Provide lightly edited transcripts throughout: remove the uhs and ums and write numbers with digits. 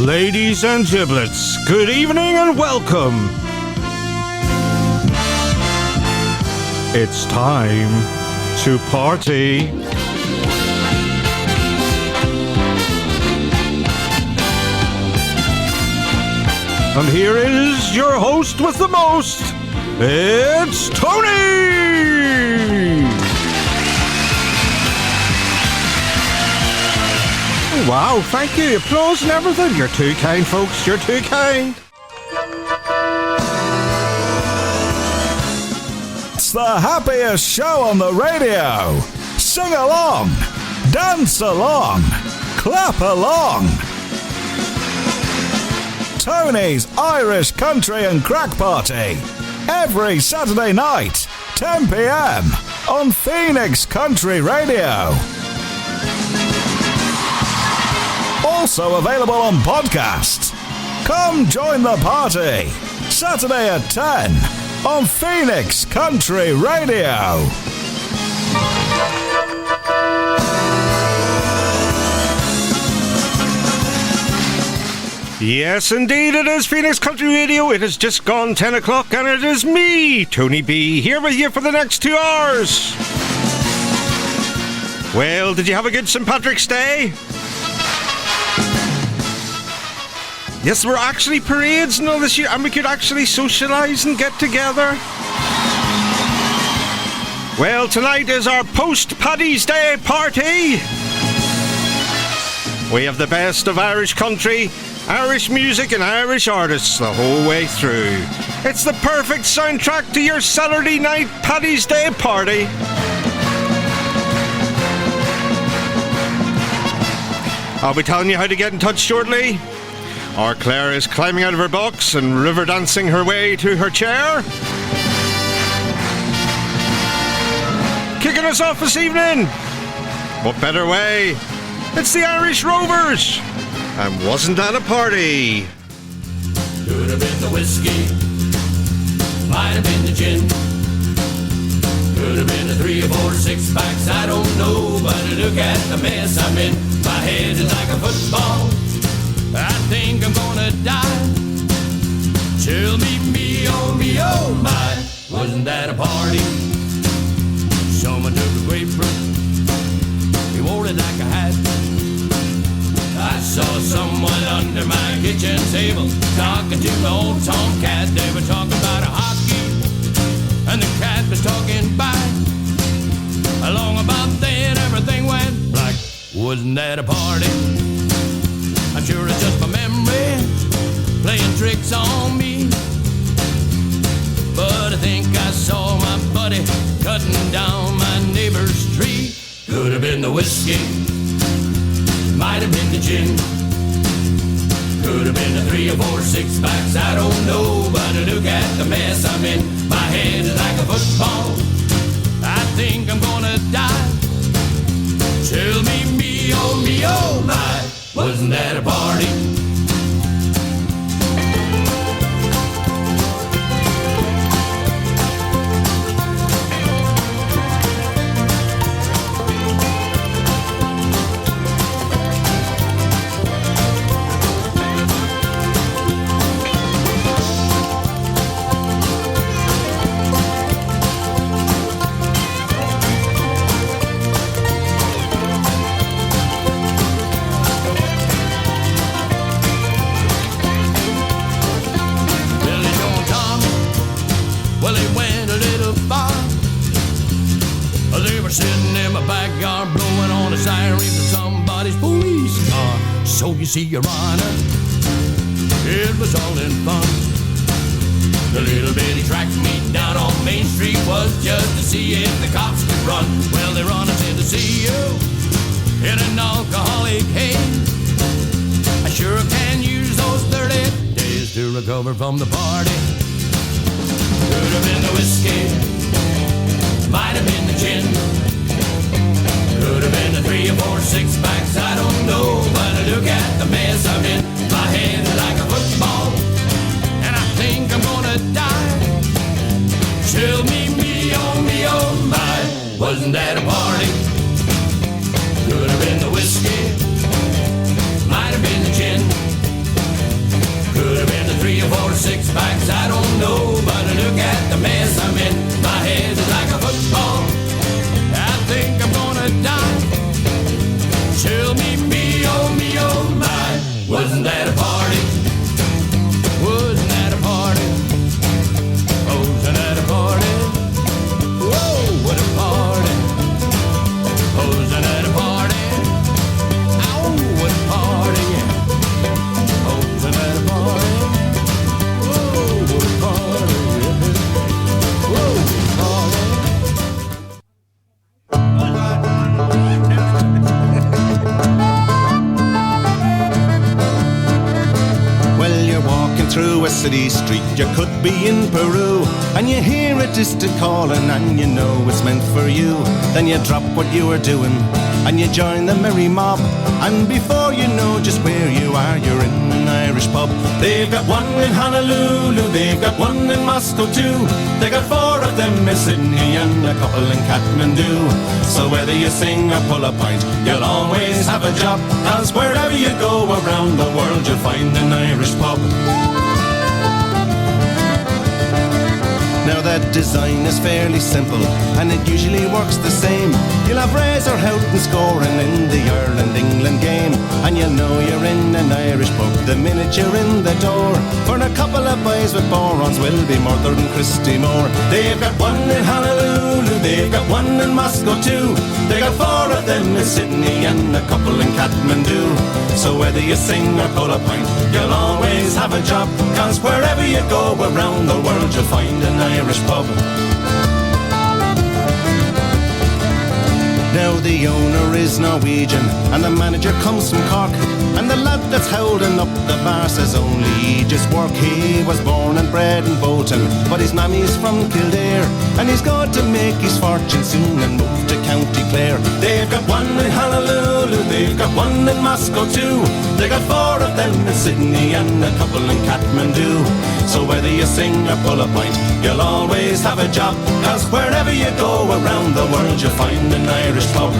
Ladies and giblets, good evening and welcome. It's time to party. And here is your host with the most. It's Tony! Wow, thank you. Applause and everything. You're too kind, folks. You're too kind. It's the happiest show on the radio. Sing along, dance along, clap along. Tony's Irish Country and Crack Party. Every Saturday night, 10 p.m. on Phoenix Country Radio. Also available on podcast. Come join the party. Saturday at 10 on Phoenix Country Radio. Yes, indeed, it is Phoenix Country Radio. It has just gone 10 o'clock and it is me, Tony B, here with you for the next 2 hours. Well, did you have a good St. Patrick's Day? Yes, there were actually parades and all this year, and we could actually socialise and get together. Well, tonight is our post-PADDY'S Day party. We have the best of Irish country, Irish music and Irish artists the whole way through. It's the perfect soundtrack to your Saturday night PADDY'S Day party. I'll be telling you how to get in touch shortly. Our Claire is climbing out of her box and river dancing her way to her chair. Kicking us off this evening. What better way? It's the Irish Rovers. And wasn't that a party? Could have been the whiskey, might have been the gin, could have been the 3 or 4 6-packs, I don't know, but look at the mess I'm in. My head is like a football, I think I'm gonna die. Tell me, oh my, wasn't that a party? Someone took a grapefruit, he wore it like a hat. I saw someone under my kitchen table talking to my old tomcat. They were talking about a hockey, and the cat was talking back. Along about then, everything went black. Wasn't that a party? I'm sure it's just my memory playing tricks on me. But I think I saw my buddy cutting down my neighbor's tree. Could have been the whiskey, might have been the gin, could have been the 3 or 4 6-packs, I don't know, but look at the mess I'm in. My head is like a football, I think I'm gonna die. Tell me, oh my, wasn't that a party? Sitting in my backyard blowing on a siren for somebody's police car. So you see, Your Honor, it was all in fun. The little bitty track meet down on Main Street was just to see if the cops could run. Well, they run us in to see you in an alcoholic haze. I sure can use those 30 days to recover from the party. Could have been the whiskey, might have been the gin, could have been the 3 or 4 6-packs, I don't know, but look at the mess I'm in. My head is like a football, and I think I'm gonna die. Tell me, oh my, wasn't that a party? Could have been the whiskey, might have been the gin, city street. You could be in Peru, and you hear a distant calling, and you know it's meant for you. Then you drop what you were doing, and you join the merry mob, and before you know just where you are, you're in an Irish pub. They've got one in Honolulu, they've got one in Moscow too. They got 4 of them in Sydney and a couple in Kathmandu. So whether you sing or pull a pint, you'll always have a job, 'cause wherever you go around the world, you'll find an Irish pub. Now that design is fairly simple, and it usually works the same. You'll have Razor Houghton scoring in the Ireland-England game, and you'll know you're in an Irish pub the minute you're in the door. For a couple of boys with borons will be murdered in Christy Moore. They've got one in Honolulu, they've got one in Moscow too. They got 4 of them in Sydney and a couple in Kathmandu. So whether you sing or pull a pint, you'll always have a job, 'cause wherever you go around the world, you'll find an Irish pub. Now the owner is Norwegian, and the manager comes from Cork, and the lad that's holding up the bar says only he just work. He was born and bred in Bolton, but his mammy's from Kildare, and he's got to make his fortune soon and move to County Clare. They've got one in Honolulu, they've got one in Moscow too. They got 4 of them in Sydney and a couple in Kathmandu. So whether you sing or pull a pint, you'll always have a job, 'cause wherever you go around the world, you'll find an Irish pub.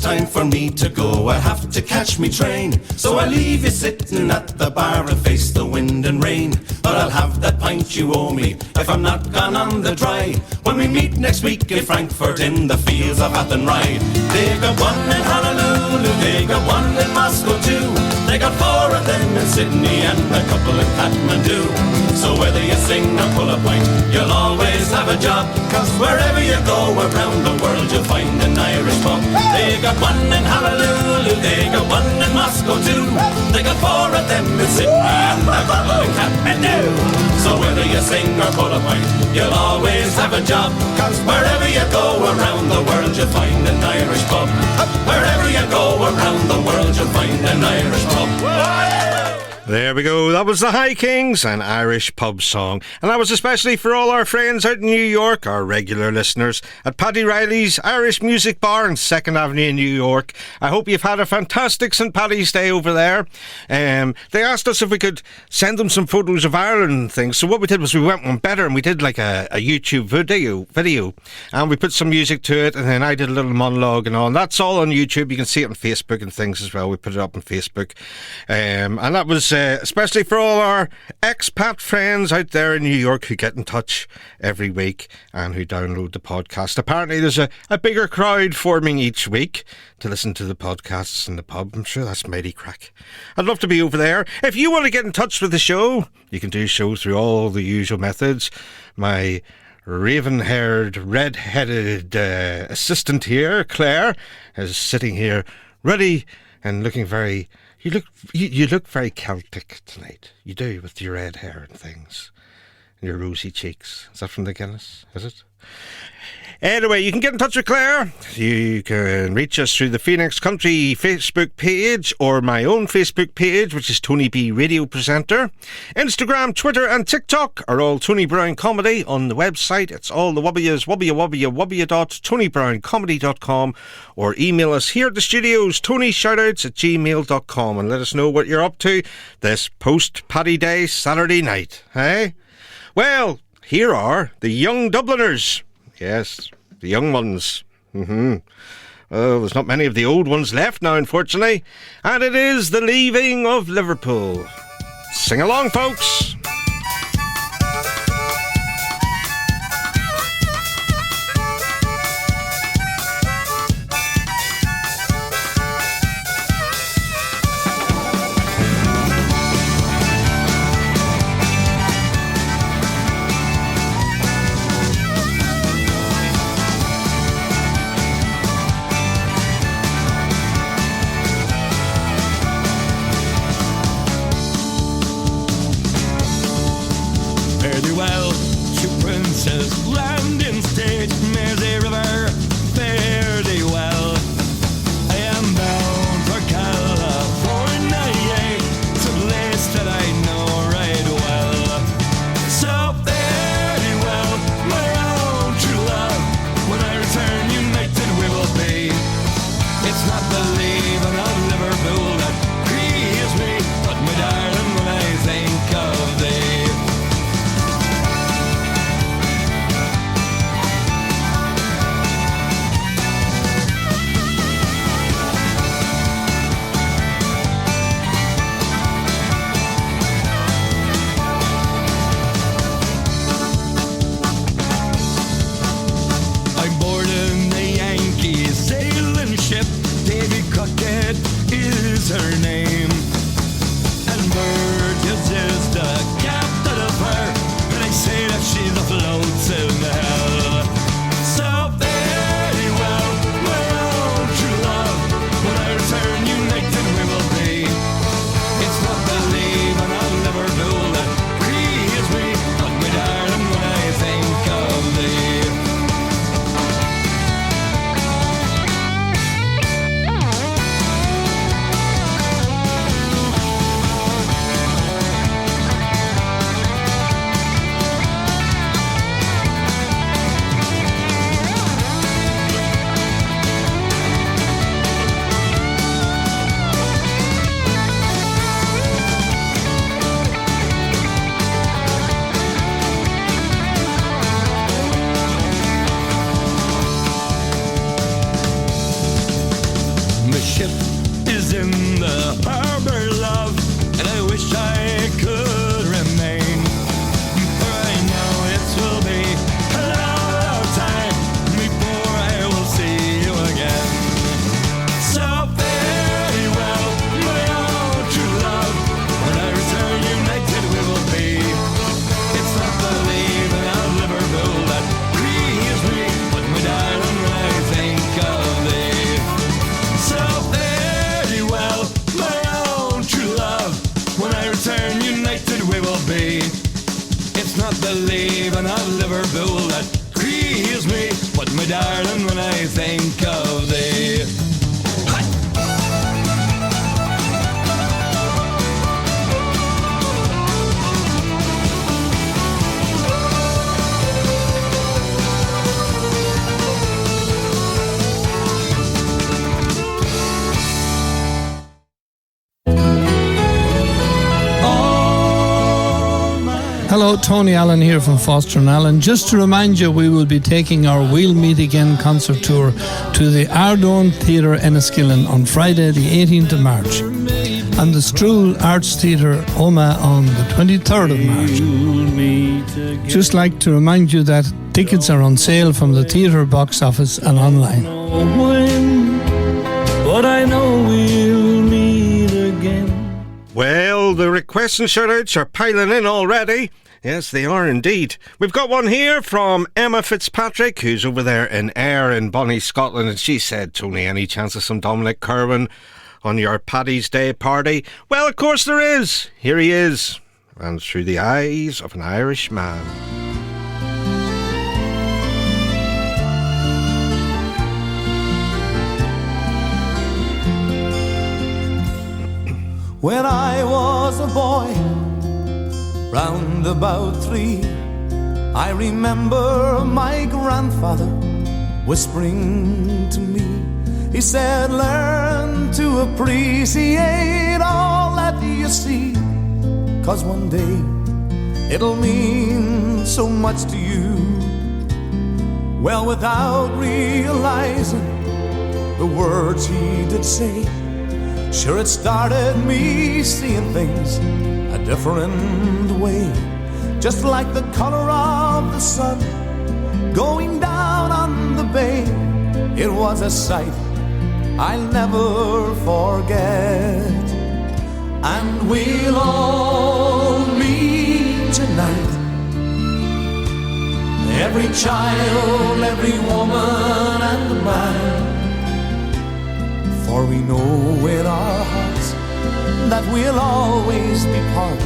Time for me to go, I have to catch me train. So I leave you sitting at the bar and face the wind and rain. But I'll have that pint you owe me if I'm not gone on the dry, when we meet next week in Frankfurt in the fields of Athenry. They've got one in Honolulu, they've got one in Moscow too. They got 4 of them in Sydney and a couple in Kathmandu. So whether you sing or pull a pint, you'll always have a job, 'cause wherever you go around the world, you'll find an Irish pub. They got one in Honolulu, they got one in Moscow too. They got 4 of them in Sydney and a couple in Kathmandu. So whether you sing or pull a pint, you'll always have a job, 'cause wherever you go around the world, you'll find an Irish pub. Wherever you go around the world, you'll find an Irish pub. There we go. That was the High Kings, an Irish pub song. And that was especially for all our friends out in New York, our regular listeners at Paddy Riley's Irish Music Bar on 2nd Avenue in New York. I hope you've had a fantastic St. Paddy's Day over there. They asked us if we could send them some photos of Ireland and things. So what we did was we went one better and we did like a YouTube video. And we put some music to it, and then I did a little monologue and all. And that's all on YouTube. You can see it on Facebook and things as well. We put it up on Facebook. And that was especially for all our expat friends out there in New York who get in touch every week and who download the podcast. Apparently there's a bigger crowd forming each week to listen to the podcasts in the pub. I'm sure that's mighty crack. I'd love to be over there. If you want to get in touch with the show, you can do so through all the usual methods. My raven-haired, red-headed assistant here, Claire, is sitting here ready and looking very... You look very Celtic tonight. You do, with your red hair and things. And your rosy cheeks. Is that from the Guinness? Is it? Anyway, you can get in touch with Claire. You can reach us through the Phoenix Country Facebook page or my own Facebook page, which is Tony B Radio Presenter. Instagram, Twitter and TikTok are all Tony Brown Comedy. On the website, it's all the wobbies, www.tonybrown.comedy.com, or email us here at the studios, tonyshoutouts@gmail.com, and let us know what you're up to this post-Paddy Day Saturday night. Hey? Well, here are the young Dubliners. Yes, the young ones. Oh, there's not many of the old ones left now, unfortunately. And it is the leaving of Liverpool. Sing along, folks. well to Princess Landing Stage, Mersey River, fare thee well. I am bound for California, yea, it's a place that I know right well. So fare thee well, my own true love, when I return united we will be. It's not the leaving of Liverpool that grieves me, but my darling, when I think of thee. I'm boarding the Yankee sailing ship, Davy Crockett is her name, and Burgess is the captain of her, and I say that she's afloat in hell. So fare thee well, my own true love, when I return united we will be. It's not the leaving of Liverpool that grieves me, but my darling, when I think of thee. My ship is in the harbor, love, and I wish I could remain. For I know it will be a long time before I will see you again. So fare thee well, my own true love, when I return united we will be. It's not the leaving of Liverpool that grieves me, but my darling, when I think of thee. So fare thee well, my own true love, when I return united we will be. It's not the leaving of Liverpool that grieves me, but my darling, when I think of thee. Hello, Tony Allen here from Foster and Allen. Just to remind you, we will be taking our We'll Meet Again concert tour to the Ardone Theatre Enniskillen on Friday the 18th of March and the Struhl Arts Theatre Oma on the 23rd of March. Just like to remind you that tickets are on sale from the theatre box office and online. But I know we'll meet again. Well, the requests and shout-outs are piling in already. Yes, they are indeed. We've got one here from Emma Fitzpatrick, who's over there in Ayr in Bonnie, Scotland, and she said, Tony, any chance of some Dominic Kirwan on your Paddy's Day party? Well, of course there is. Here he is, and through the eyes of an Irish man. When I was a boy, round about 3, I remember my grandfather whispering to me. He said, learn to appreciate all that you see, 'cause one day it'll mean so much to you. Well, without realizing the words he did say, sure, it started me seeing things a different way. Just like the color of the sun going down on the bay, it was a sight I'll never forget. And we'll all meet tonight, every child, every woman and man, for we know in our hearts that we'll always be part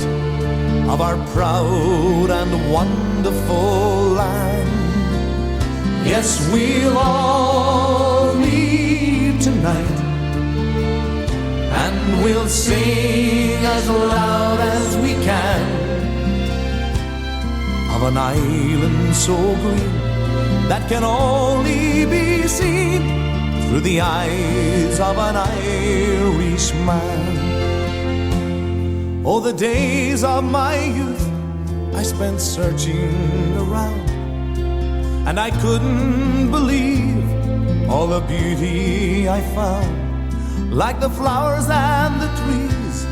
of our proud and wonderful land. Yes, we'll all meet tonight, and we'll sing as loud as we can of an island so green that can only be seen through the eyes of an Irishman. Oh, the days of my youth I spent searching around, and I couldn't believe all the beauty I found, like the flowers and the trees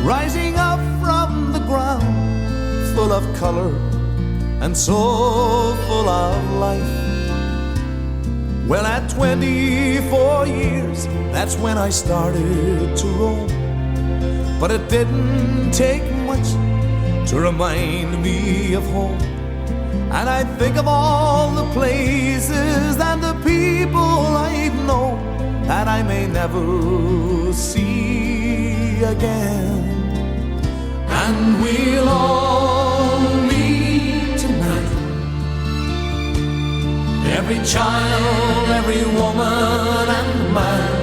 rising up from the ground, full of color and so full of life. Well, at 24 years, that's when I started to roam, but it didn't take much to remind me of home. And I think of all the places and the people I'd know that I may never see again. And we'll all meet tonight, every child, every woman and man,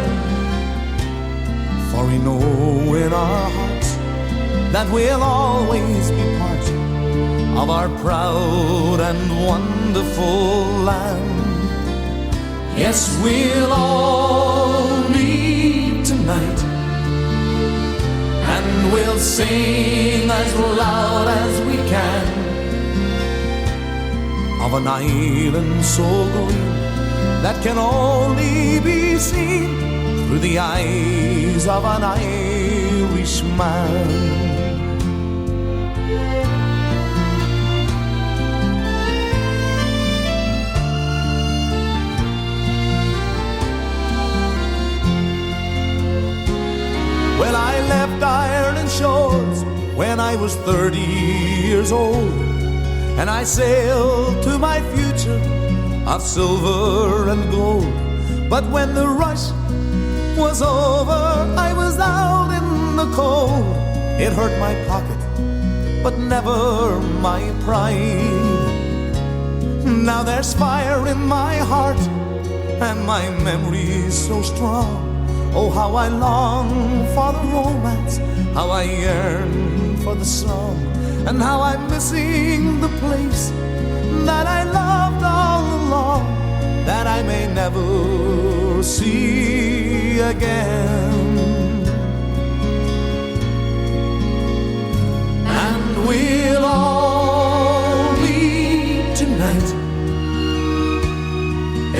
for we know in our hearts that we'll always be part of our proud and wonderful land. Yes, we'll all meet tonight, and we'll sing as loud as we can of an island so green that can only be seen through the eyes of an Irishman. Well, I left Ireland's shores when I was 30 years old, and I sailed to my future of silver and gold. But when the rush was over, I was out in the cold. It hurt my pocket, but never my pride. Now there's fire in my heart, and my memory's so strong. Oh, how I long for the romance, how I yearn for the song, and how I'm missing the place that I loved all along, that I may never see again. And we'll all meet tonight,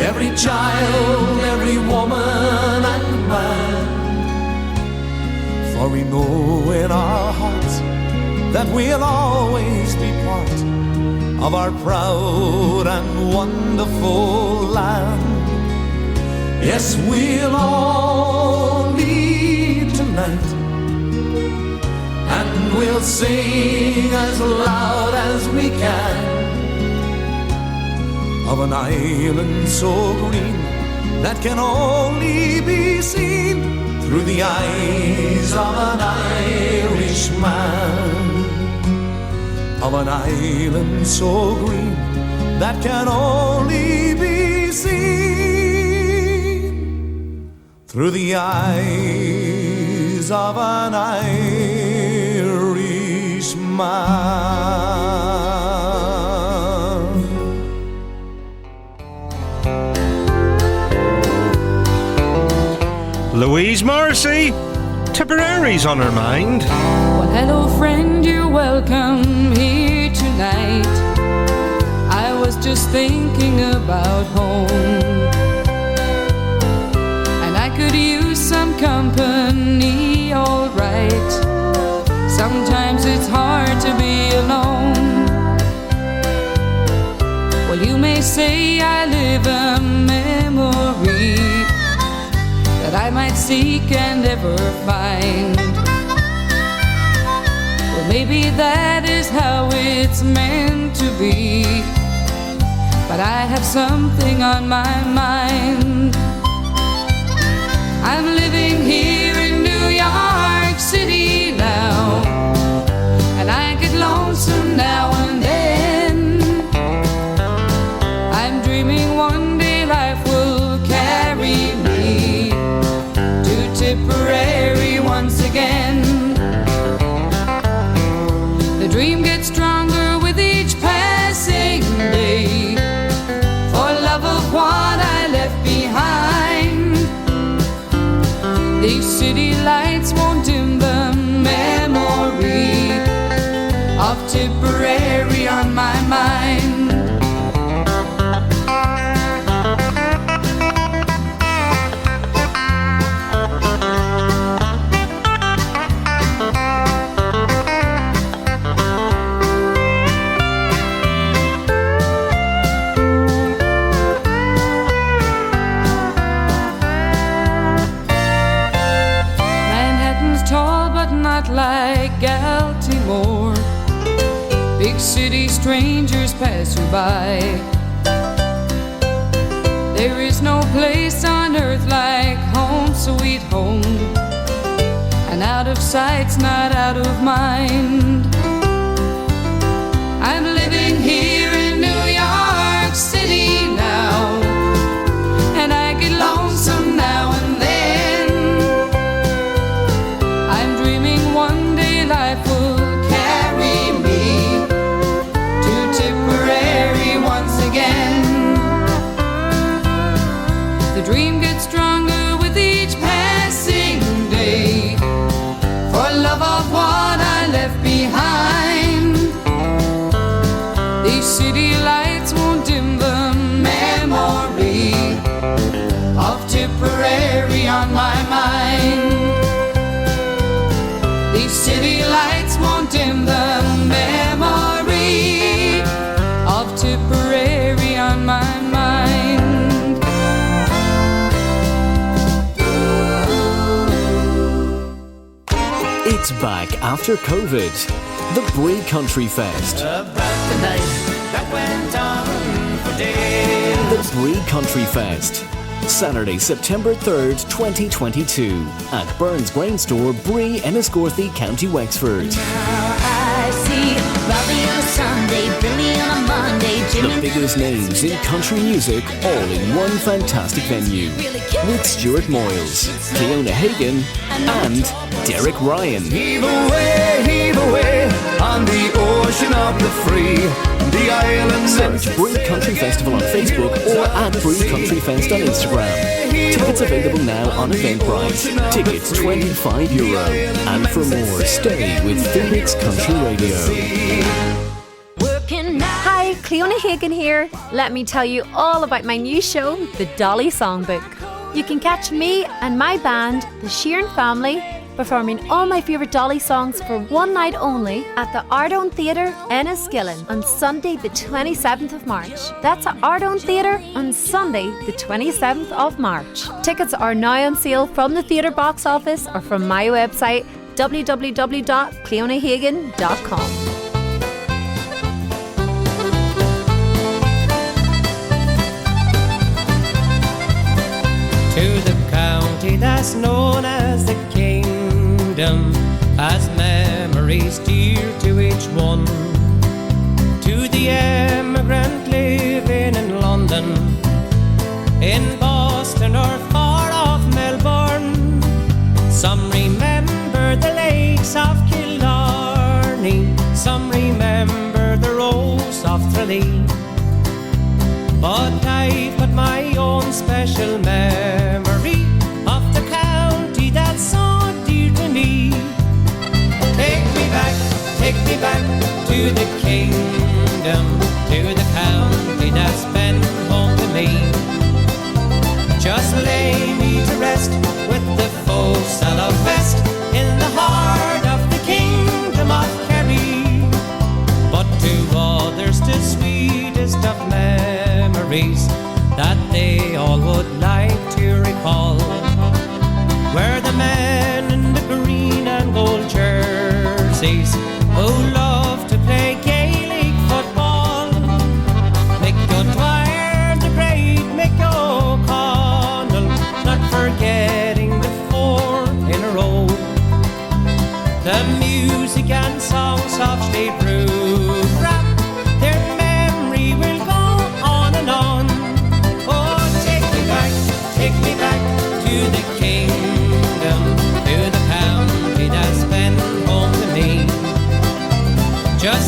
every child, every woman and man, for we know in our hearts that we'll always be part of our proud and wonderful land. Yes, we'll all meet tonight, and we'll sing as loud as we can of an island so green that can only be seen through the eyes of an Irishman. Of an island so green that can only be seen through the eyes of an Irishman. Louise Morrissey, Tipperary's on her mind. Well, hello friend, you're welcome here tonight. I was just thinking about home, and I could use some company, alright. Sometimes it's hard to be alone. Well, you may say I live a memory that I might seek and ever find. Well, maybe that is how it's meant to be, but I have something on my mind. I'm living here in New York City now, and I get lonely strangers pass you by. There is no place on earth like home, sweet home, and out of sight's not out of mind. I'm living here in New York City now, and I get lonesome now and then. I'm dreaming one day life will carry me to Tipperary once again. The dream gets stronger with each passing day, for love of what I left behind. These city lights won't dim the memory of Tipperary on my mind. These city lights won't dim the memory of Tipperary on my mind. It's back after COVID. The Brie Country Fest. About the night that went on for days. The Brie Country Fest. Saturday, September 3rd, 2022 at Burns Grain Store, Brie, Enniscorthy, County Wexford. I see Robbie on a Sunday, Billy on a Monday, Jimmy. The biggest names in country music all in one fantastic venue with Stuart Moyles, Cleona Hagan and Derek Ryan. Heave away on the ocean of the free, the islands. Search Brie Country Festival on Facebook or at Brie Country Fest on Instagram. Tickets available now on Eventbrite. Tickets €25. And for more, stay with Phoenix Country Radio. Hi, Cleona Hagan here. Let me tell you all about my new show, The Dolly Songbook. You can catch me and my band, the Sheeran Family, performing all my favourite Dolly songs for one night only at the Ardone Theatre, Enniskillen, on Sunday the 27th of March. That's at Ardone Theatre on Sunday the 27th of March. Tickets are now on sale from the theatre box office or from my website www.cleonahagan.com. To the county that's known as the Kingdom, as memories dear to each one. To the emigrant living in London, in Boston or far off Melbourne. Some remember the lakes of Killarney, some remember the rose of Tralee. But I've got my own special memory of the county that's so dear to me. Take me back to the kingdom, to the county that's been home to me. Just lay me to rest with the folks I love best in the heart of the kingdom of Kerry. But to others the sweetest of memories that they all would like to recall were the men in the green and gold jerseys who loved to play Gaelic football. Mick O'Dwyer, the great Mick O'Connell, not forgetting the four in a row. The music and songs of Steve Rap, their memory will go on and on. Oh, take me back to the kingdom, to the county that's been home to me. Just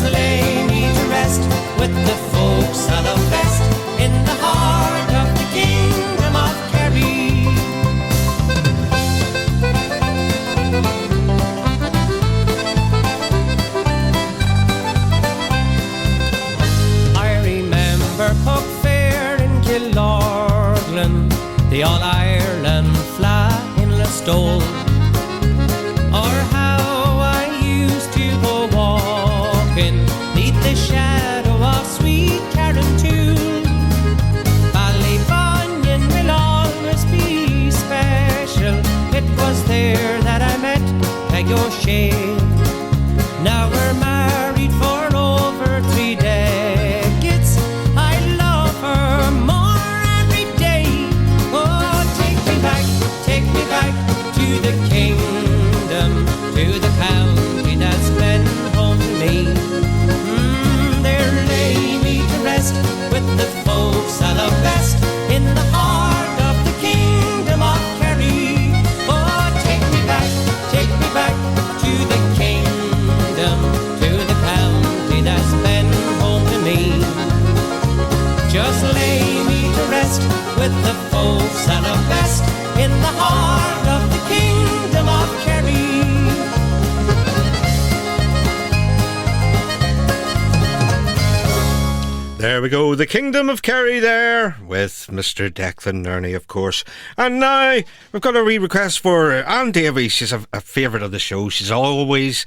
There we go, the Kingdom of Kerry there, with Mr. Declan Nerney, of course. And now, we've got a wee request for Anne Davies. She's a favourite of the show. She's always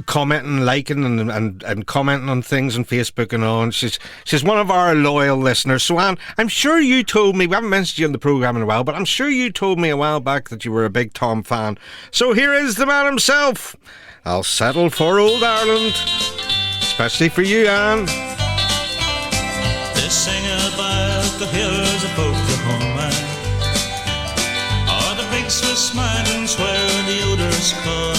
commenting, liking and commenting on things on Facebook and on. She's one of our loyal listeners. So Anne, I'm sure you told me, we haven't mentioned you on the programme in a while, but I'm sure you told me a while back that you were a big Tom fan. So here is the man himself. I'll settle for old Ireland. Especially for you, Anne. They sing about the hills of Oklahoma, or the big Swiss mountains where the odors call.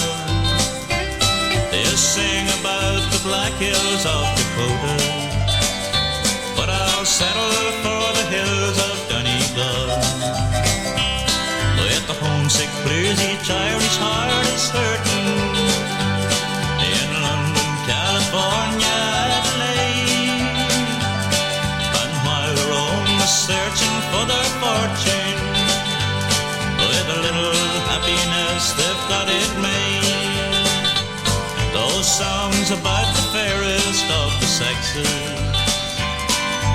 They sing about the black hills of Dakota, but I'll settle for the hills of Donegal. With the homesick blues, each Irish heart is hurting. In London, California, Adelaide, and while Rome is searching for their fortune, with a little happiness they've got it made. Those songs about the fairest of the sexes,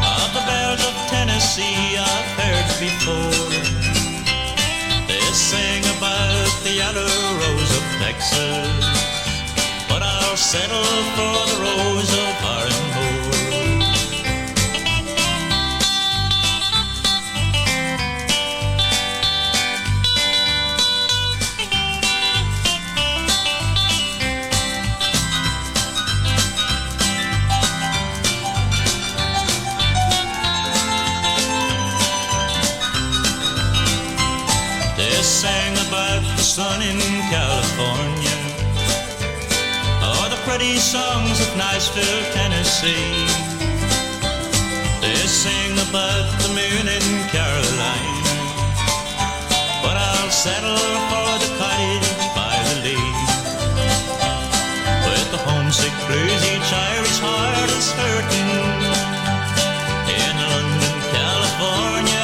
of the bells of Tennessee I've heard before. They sing about the yellow rose of Texas, but I'll settle for the rose of Arranmore. Sang about the sun in California, or the pretty songs of Nashville, Tennessee. They sing about the moon in Carolina, but I'll settle for the cottage by the lake. With the homesick blues, each Irish heart is hurting. In London, California,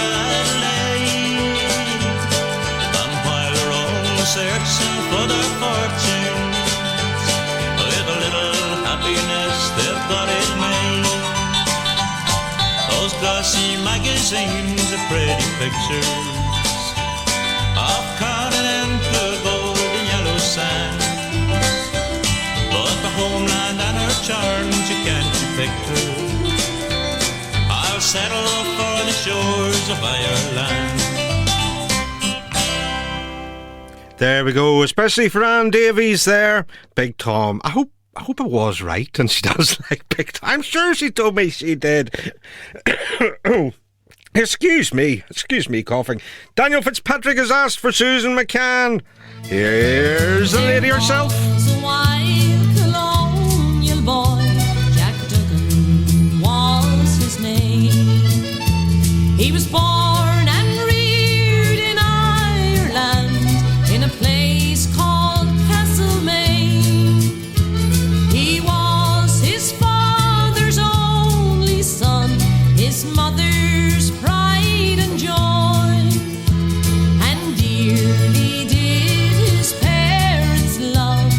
searching for their fortunes, with a little happiness they've got it made. Those glossy magazines are pretty pictures of continental gold and yellow sands, but the homeland and her charms you can't picture. I'll settle for the shores of Ireland. There we go, especially for Anne Davies there. Big Tom. I hope it was right, and she does like Big Tom. I'm sure she told me she did. Excuse me, coughing. Daniel Fitzpatrick has asked for Susan McCann. Here's the lady herself. A wild colonial boy, Jack Duncan was his name. He was born and reared in Ireland, in a place called Castlemaine. He was his father's only son, his mother's pride and joy, and dearly did his parents love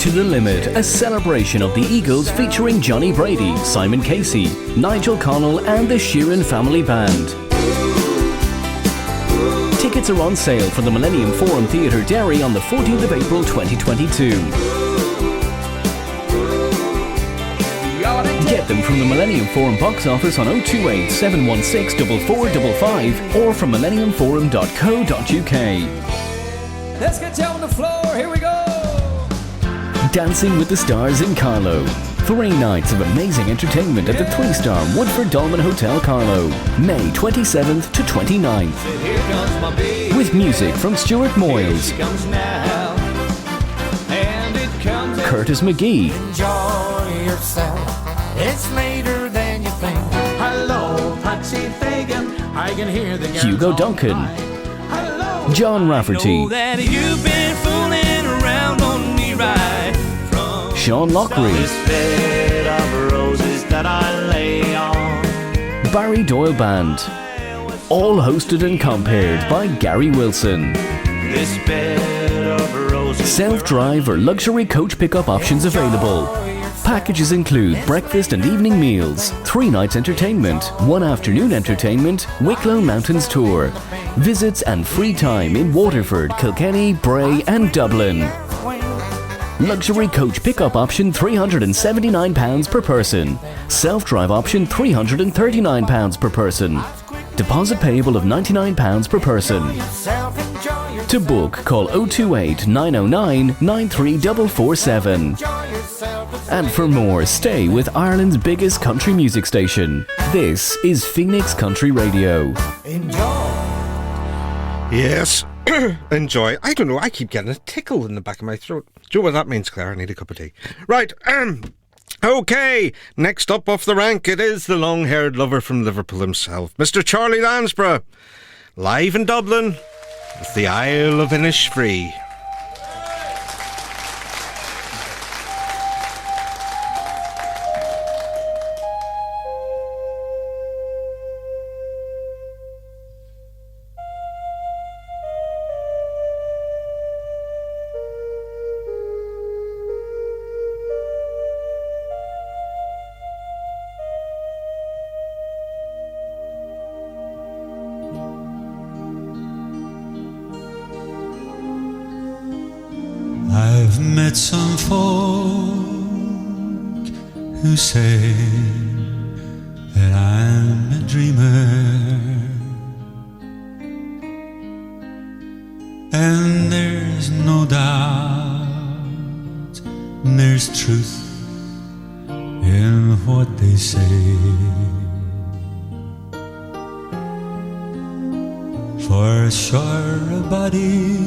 To the Limit, a celebration of the Eagles featuring Johnny Brady, Simon Casey, Nigel Conal and the Sheeran Family Band. Tickets are on sale for the Millennium Forum Theatre Derry on the 14th of April 2022. Get them from the Millennium Forum box office on 028 716 4455 or from millenniumforum.co.uk. Let's get you on the floor, here we go! Dancing with the Stars in Carlow. 3 nights of amazing entertainment at the 3-star Woodford Dolmen Hotel Carlow, May 27th to 29th. Here comes my baby. With music from Stuart Moyles, Comes now, and it comes Curtis McGee, enjoy yourself. It's later than you think. Hello, Patsy Fagan. I can hear the Hugo Duncan, Hello. John Rafferty, That you've been fooling around on me right from Sean Lockery, This bed of roses that I lay on. Barry Doyle Band. All hosted and compared by Gary Wilson. This bed of roses. Self-drive or luxury coach pickup options available. Packages include breakfast and evening meals, 3 nights entertainment, 1 afternoon entertainment, Wicklow Mountains tour, visits and free time in Waterford, Kilkenny, Bray and Dublin. Luxury coach pickup option £379 per person. Self-drive option £339 per person. Deposit payable of £99 per person. To book, call 028 909 93447. And for more, stay with Ireland's biggest country music station. This is Phoenix Country Radio. Yes, enjoy. I don't know, I keep getting a tickle in the back of my throat. Do you know what that means, Claire? I need a cup of tea. Right, okay, next up off the rank, it is the long-haired lover from Liverpool himself, Mr. Charlie Landsborough, live in Dublin with the Isle of Innisfree. I've met some folk who say that I'm a dreamer, and there's no doubt there's truth in what they say. For sure a body's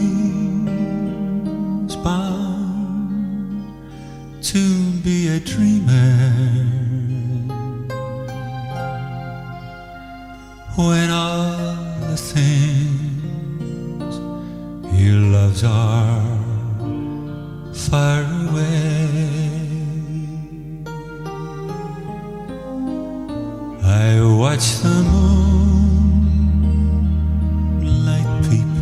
bound to be a dreamer when all the things he loves are far away. I watch the moonlight peep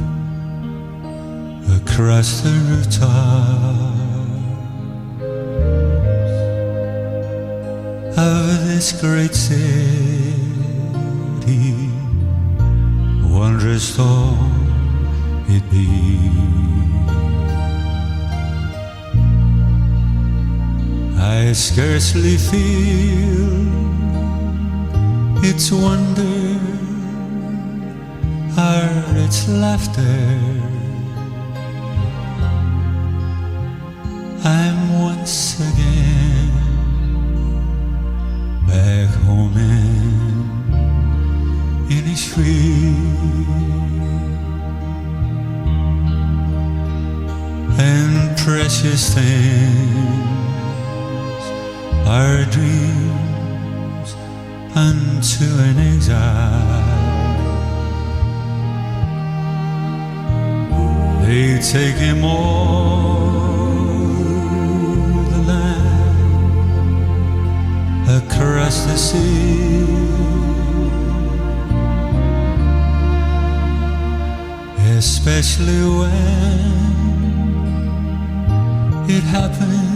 across the rooftops of this great city, wondrous though it be. I scarcely feel its wonder or its laughter. I'm once again back home in Innisfree, and precious things are dreams unto an exile. They take him over the land, across the sea, especially when it happens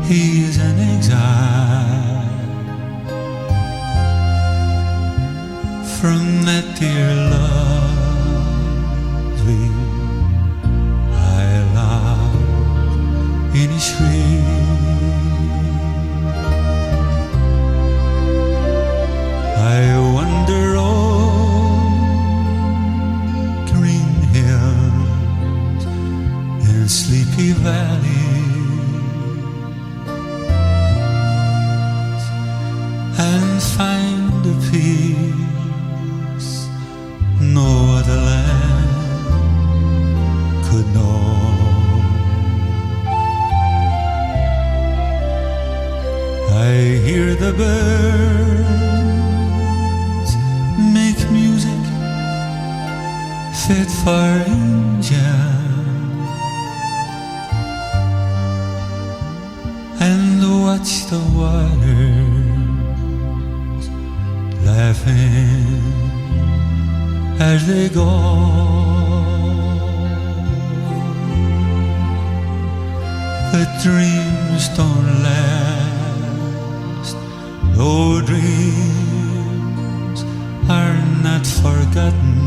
He's an exile from that dear lovely island in his I wander on green hills and sleepy valleys and find a peace no other land could know. I hear the birds make music fit for angels and watch the waters laughing as they go. But dreams don't last, though dreams are not forgotten,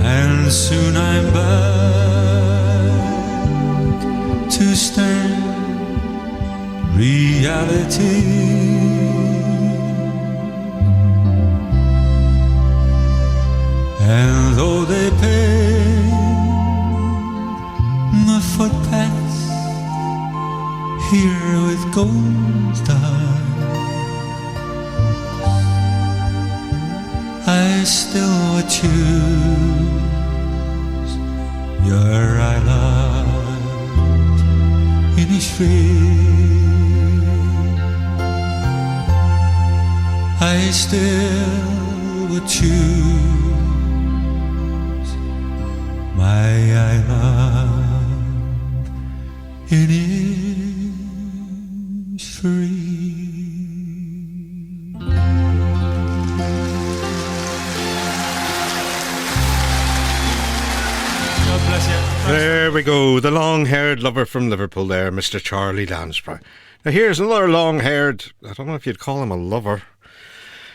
and soon I'm back to stern reality. And though they pave the footpaths here with gold stars, I still would choose your island in Innisfree. I still would choose my island in Innisfree. There we go, the long-haired lover from Liverpool there, Mr. Charlie Landsborough. Now here's another long-haired, I don't know if you'd call him a lover.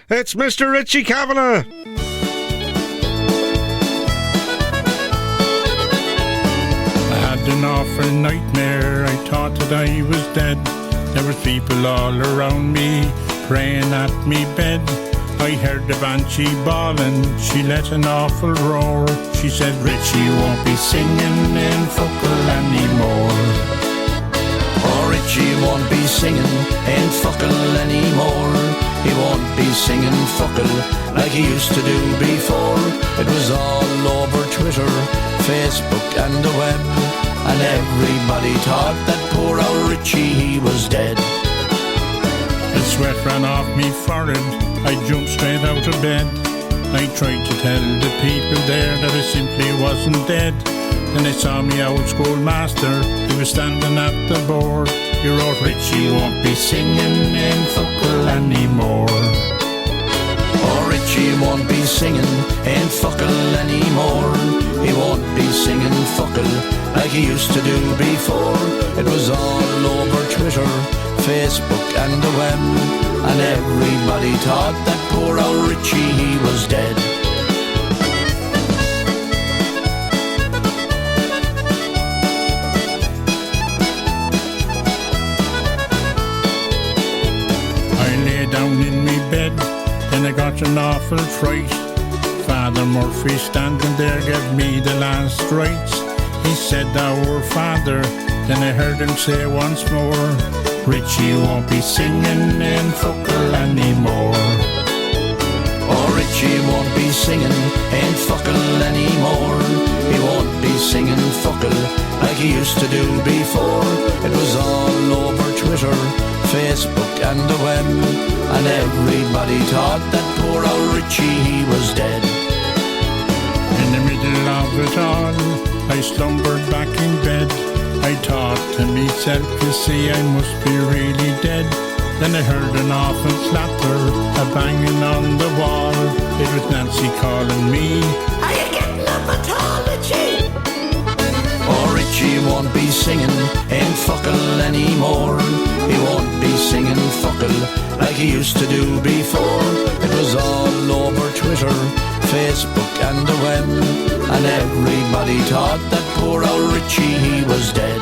It's Mr. Ritchie Kavanagh. I had an awful nightmare, I thought that I was dead. There was people all around me, praying at me bed. I heard the banshee bawling, she let an awful roar. She said, Richie won't be singing in Fuckle anymore. Oh, Richie won't be singing in Fuckle anymore. He won't be singing Fuckle like he used to do before. It was all over Twitter, Facebook and the web, and everybody thought that poor old Richie, he was dead. The sweat ran off me forehead, I jumped straight out of bed. I tried to tell the people there that I simply wasn't dead. Then I saw me old schoolmaster, he was standing at the board. Your old Richie won't be singing in Fuckle anymore. Oh, Richie won't be singing in Fuckle anymore. He won't be singing Fuckle like he used to do before. It was all over Twitter, Facebook and the web, and everybody thought that poor old Richie, he was dead. I lay down in me bed, then I got an awful fright. Father Murphy standing there gave me the last rites. He said, our Father, then I heard him say once more, Richie won't be singing in Fuckle anymore. Oh, Richie won't be singing in Fuckle anymore. He won't be singing Fuckle like he used to do before. It was all over Twitter, Facebook and the web, and everybody thought that poor old Richie, he was dead. In the middle of it all, I slumbered back in bed. I thought to myself, you see, I must be really dead. Then I heard an awful clatter, a banging on the wall. It was Nancy calling me. Are you getting up at all, Richie? Oh, Richie won't be singing in Fuckle anymore. He won't be singing Fuckle like he used to do before. It was all over Twitter, Facebook and the web, and everybody thought that poor old Richie, he was dead.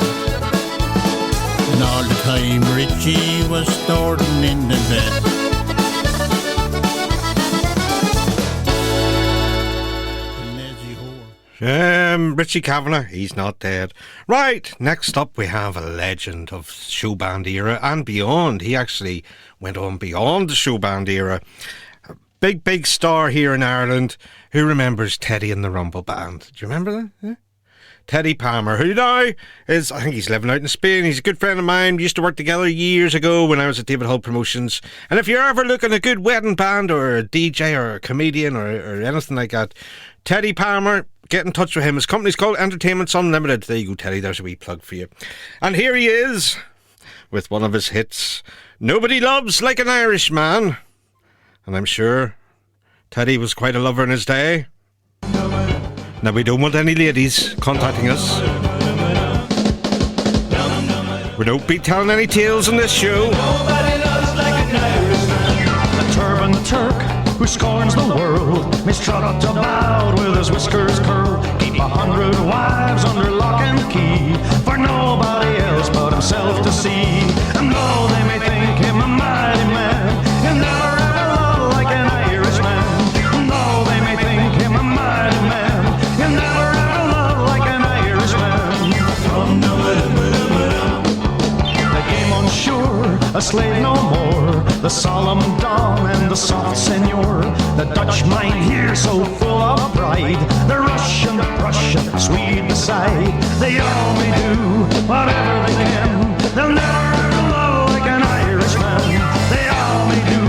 And all the time Richie was snoring in the bed. Richie Kavanagh, he's not dead. Right, next up we have a legend of show band era and beyond. He actually went on beyond the show band era. A big star here in Ireland. Who remembers Teddie and the Rumble Band? Do you remember that? Yeah? Teddie Palmer, who now is, I think he's living out in Spain. He's a good friend of mine. We used to work together years ago when I was at David Hull Promotions. And if you're ever looking at a good wedding band or a DJ or a comedian or anything like that, Teddie Palmer, get in touch with him. His company's called Entertainments Unlimited. There you go, Teddie. There's a wee plug for you. And here he is with one of his hits, Nobody Loves Like an Irishman. And I'm sure Teddie was quite a lover in his day. Now, we don't want any ladies contacting us. We don't be telling any tales on this show. Nobody loves like an Irishman. The turban Turk who scorns the world, mistrot about with his whiskers curled. Keep 100 wives under lock and key, for nobody else but himself to see. And though they may think him a mighty man, he'll never ever love like an Irishman. And though they may think him a mighty man, he'll never ever love like an Irishman. The game unsure, a slave no more, the solemn Don and the soft Senor, the Dutch mind here so full of pride, the Russian, the Prussian, Swede beside, they all may do whatever they can, they'll never ever love like an Irishman. They all may do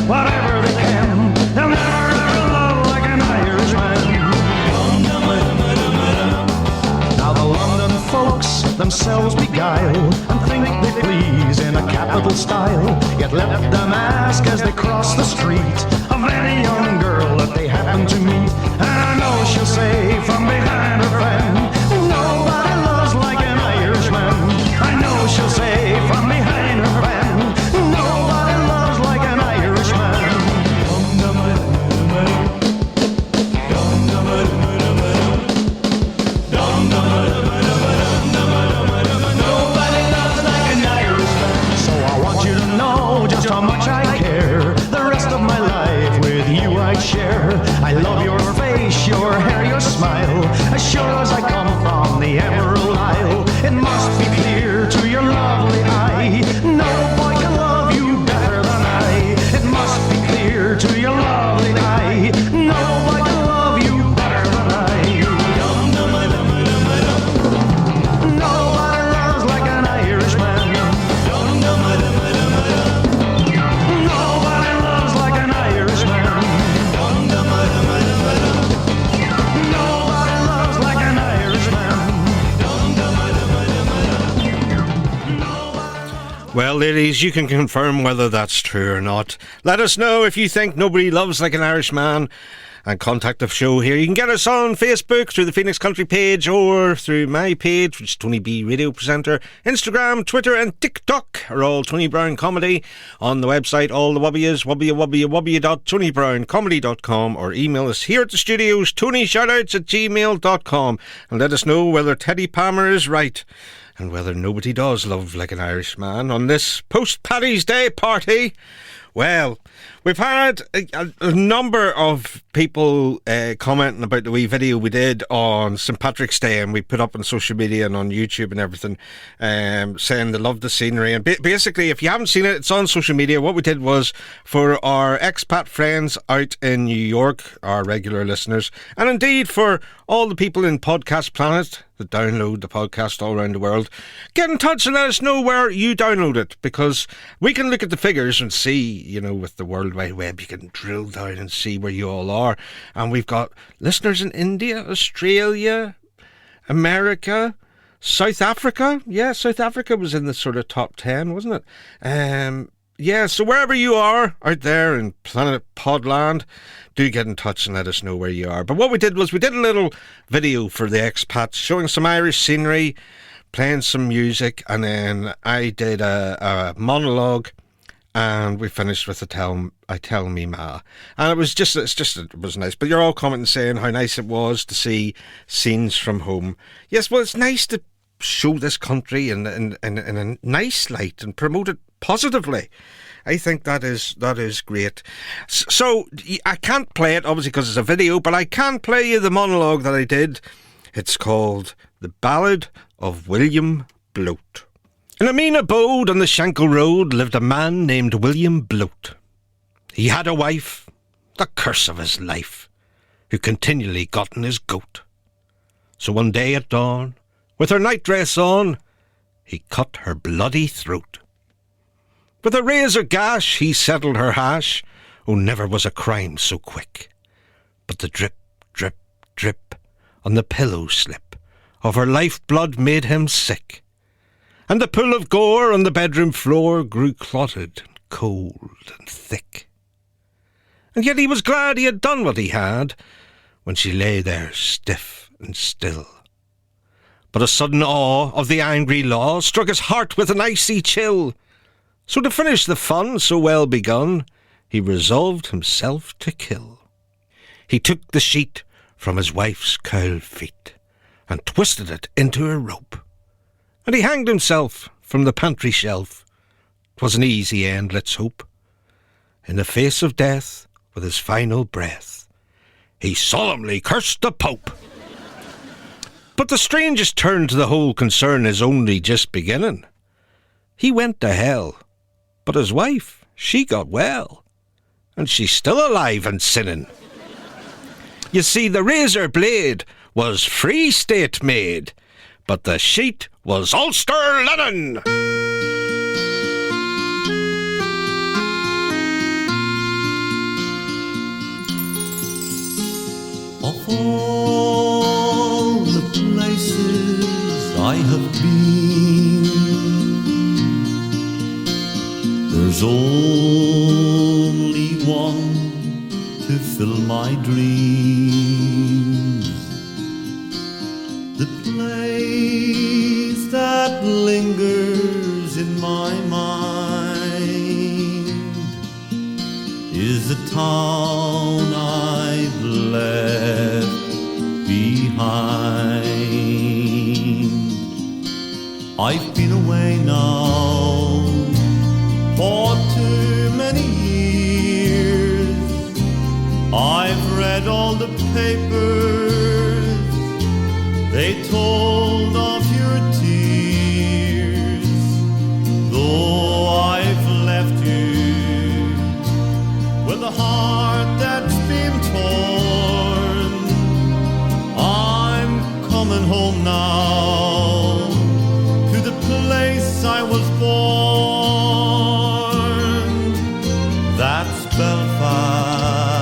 whatever they can, they'll never ever love like an Irishman. Now the London folks themselves beguile and think they please in a capital style, yet let them ask as they cross the street of any young girl that they happen to meet, and I know she'll say from behind her fan, nobody loves like an Irishman. I know she'll say from behind her fan, nobody loves like an Irishman. Just how much I care, the rest of my life with you I'd share. I love your face, your hair, your smile, as sure as I come from the Emerald Isle. It must be clear to your lovely eye, no boy can love you better than I. It must be clear to your lovely eye, no boy can love you better than I. Nobody loves like an Irishman. Well, ladies, you can confirm whether that's true or not. Let us know if you think Nobody Loves Like an Irishman, and contact the show here. You can get us on Facebook through the Phoenix Country page or through my page, which is Tony B Radio Presenter. Instagram, Twitter and TikTok are all Tony Brown Comedy. On the website, all the wubbies, www.tonybrownComedy.com, or email us here at the studios, tonyshoutouts@gmail.com, and let us know whether Teddie Palmer is right and whether nobody does love like an Irishman on this post-Paddy's Day party. Well, we've had a number of people commenting about the wee video we did on St. Patrick's Day, and we put up on social media and on YouTube and everything, saying they loved the scenery. And basically, if you haven't seen it, it's on social media. What we did was, for our expat friends out in New York, our regular listeners, and indeed for all the people in Podcast Planet that download the podcast all around the world, get in touch and let us know where you download it, because we can look at the figures and see, you know, with the World Wide Web, you can drill down and see where you all are. And we've got listeners in India, Australia, America, South Africa. Yeah, South Africa was in the sort of top 10, wasn't it? Yeah, so wherever you are out there in Planet Podland, do get in touch and let us know where you are. But what we did was we did a little video for the expats, showing some Irish scenery, playing some music, and then I did a monologue, and we finished with I Tell Me Ma. And it was nice. But you're all commenting saying how nice it was to see scenes from home. Yes, well, it's nice to show this country in a nice light and promote it positively. I think that is great. So I can't play it, obviously, because it's a video, but I can play you the monologue that I did. It's called The Ballad of William Bloat. In a mean abode on the Shankill Road lived a man named William Bloat. He had a wife, the curse of his life, who continually got in his goat. So one day at dawn, with her nightdress on, he cut her bloody throat. With a razor gash he settled her hash. Oh, never was a crime so quick. But the drip, drip, drip on the pillow slip of her lifeblood made him sick. And the pool of gore on the bedroom floor grew clotted and cold and thick. And yet he was glad he had done what he had, when she lay there stiff and still. But a sudden awe of the angry law struck his heart with an icy chill. So to finish the fun so well begun, he resolved himself to kill. He took the sheet from his wife's cowled feet, and twisted it into a rope. And he hanged himself from the pantry shelf. 'Twas an easy end, let's hope. In the face of death, with his final breath, he solemnly cursed the Pope. But the strangest turn to the whole concern is only just beginning. He went to hell, but his wife, she got well, and she's still alive and sinning. You see, the razor blade was Free State made, but the sheet was Ulster linen. Of all the places I have been, there's only one to fill my dreams. The place that lingers in my mind is the town I've left behind. I've been away now for too many years. I've read all the papers, they told of your tears. Though I've left you with a heart that's been torn, I'm coming home now to the place I was born. That's Belfast.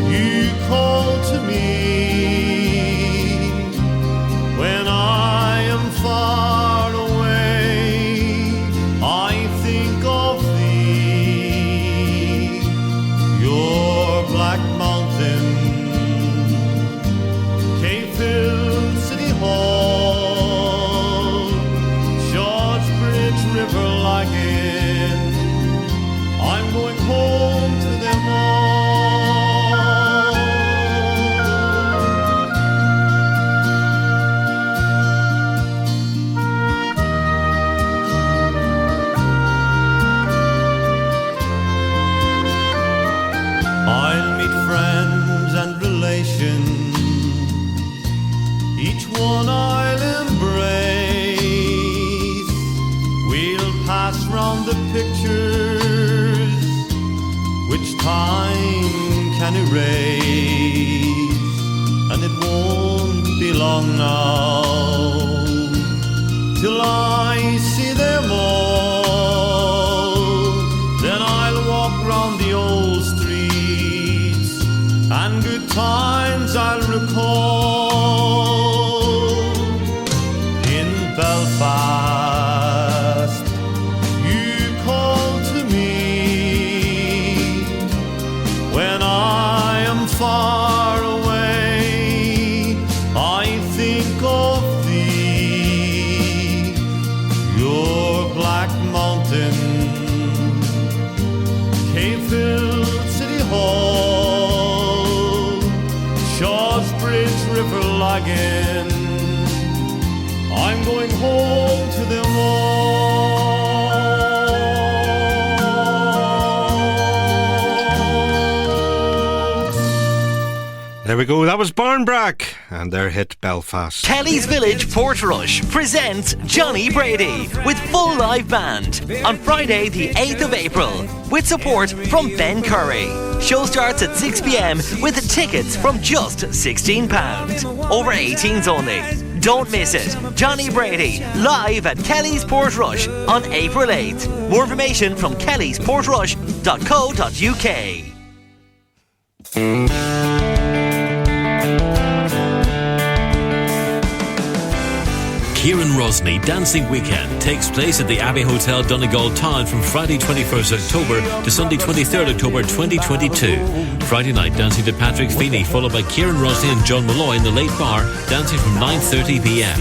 You call to me when I am far away. I think of thee, your black mountain, Capehill City Hall, George Bridge River Lagan. I'm going home to them all. I'll meet friends and relations, each one I'll embrace. We'll pass round the pictures which time can erase, and it won't be long now till I see them all. Then I'll walk round the old streets, and good times I'll recall. In Belfast, you call to me when I am far away. I think of men. I'm going home to them all. There we go, that was Barnbrack and their hit Belfast. Kelly's Village Portrush presents Johnny Brady with full live band on Friday the 8th of April with support from Ben Curry. Show starts at 6 p.m. with tickets from just £16. Over 18s only. Don't miss it. Johnny Brady live at Kelly's Portrush on April 8th. More information from kellysportrush.co.uk. Kieran Rosny Dancing Weekend takes place at the Abbey Hotel Donegal Town from Friday 21st October to Sunday 23rd October 2022. Friday night dancing to Patrick Feeney, followed by Kieran Rosny and John Malloy in the Late Bar, dancing from 9:30 p.m.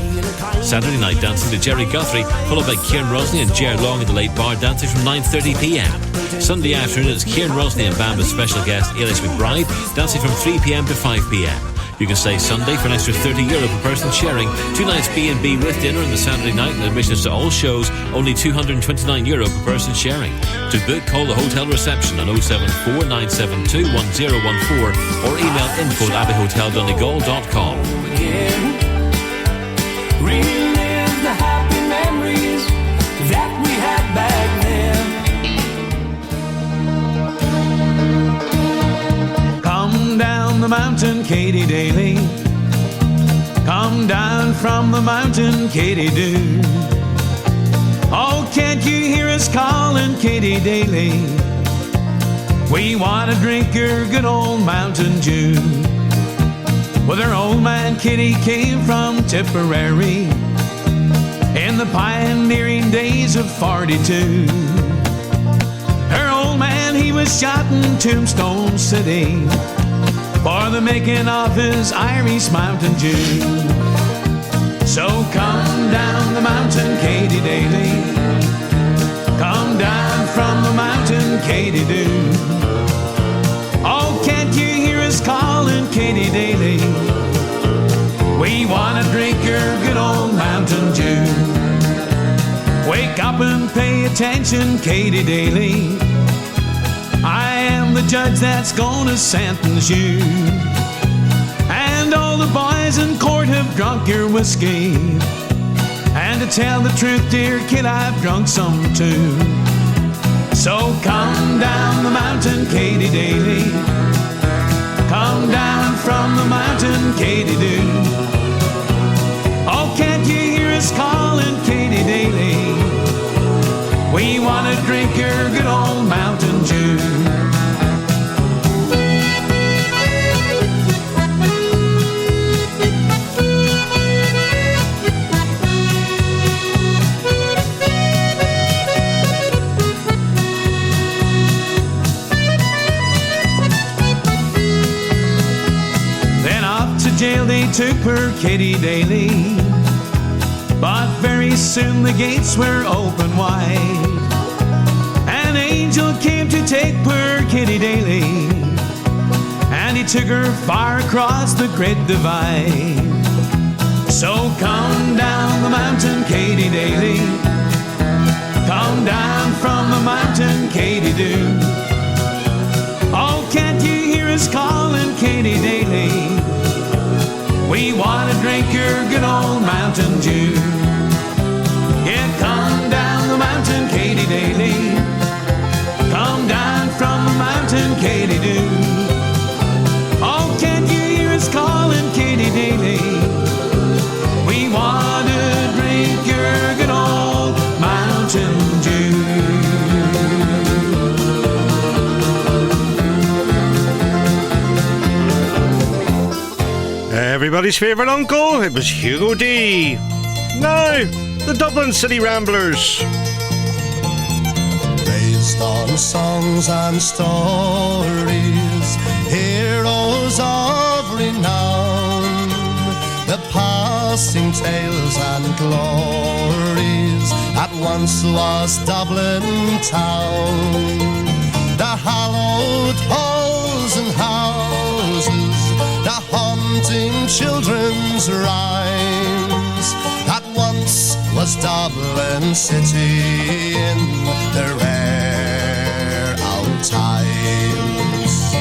Saturday night dancing to Jerry Guthrie, followed by Kieran Rosny and Ger Long in the Late Bar, dancing from 9:30 p.m. Sunday afternoon it's Kieran Rosny and band with special guest Eilish McBride, dancing from 3 p.m. to 5 p.m. You can stay Sunday for an extra €30 per person sharing. 2 nights B&B with dinner on the Saturday night, and admissions to all shows only €229 per person sharing. To book, call the hotel reception on 074 972 1014 or email info@abbeyhoteldonegal.com. Relive the happy memories that we had back then. Come down the mountain, Katie Daly. Come down from the mountain, Katie Doo. Oh, can't you hear us calling, Katie Daly? We want to drink your good old Mountain Dew. Well, their old man Kitty came from Tipperary in the pioneering days of 42. Her old man, he was shot in Tombstone City for the making of his Irish Mountain Dew. So come down the mountain, Katie Daly. Come down from the mountain, Katie Doo. Oh, can't you hear us calling, Katie Daly? We want to drink your good old Mountain Dew. Wake up and pay attention, Katie Daly. I am the judge that's gonna sentence you. And all the boys in court have drunk your whiskey. And to tell the truth, dear kid, I've drunk some too. So come down the mountain, Katie Daly. Come down from the mountain, Katie Doo. Oh, can't you hear us calling, Katie Daly? We want to drink your good old Mountain Dew. Then off to jail they took her, Katie Daly. But very soon the gates were open wide. An angel came to take poor Kitty Daly, and he took her far across the Great Divide. So come down the mountain, Katie Daly. Come down from the mountain, Katie Doo. Oh, can't you hear us calling, Katie Daly? We want to drink your good old Mountain Dew. Yeah, come down the mountain, Katie Daly. Come down from the mountain, Katie Doo. Oh, can't you hear us calling, Katie Daly? We want to drink your good old Mountain Dew. Everybody's favourite uncle, it was Hugo D. Now, the Dublin City Ramblers. Based on songs and stories, heroes of renown, the passing tales and glories that once was Dublin town. The hallowed halls and houses, the haunting children's rhymes that once was Dublin city in the rare old times.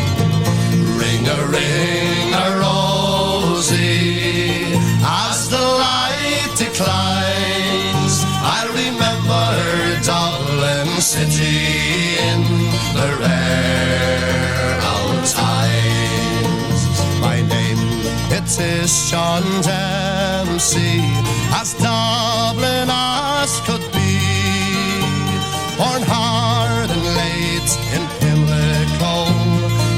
Ring-a-ring-a-rosy, as the light declines, I remember Dublin city in the rare old times. My name, it is John Dempsey, as Dublin as could be, born hard and late in Pimlico,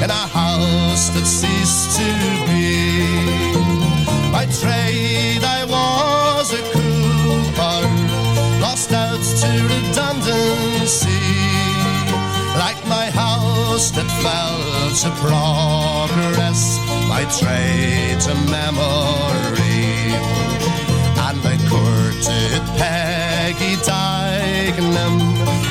in a house that ceased to be. By trade I was a cooper, lost out to redundancy, like my house that fell to progress, my trade to memory. And I courted Peggy Dagenham,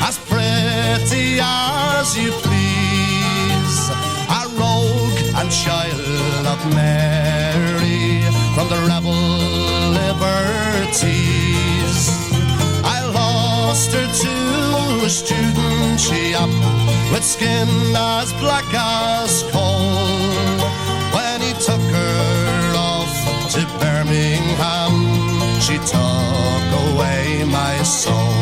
as pretty as you please, a rogue and child of Mary, from the rebel liberties. I lost her to a student chap with skin as black as coal. When he took her off to Birmingham, she took away my soul.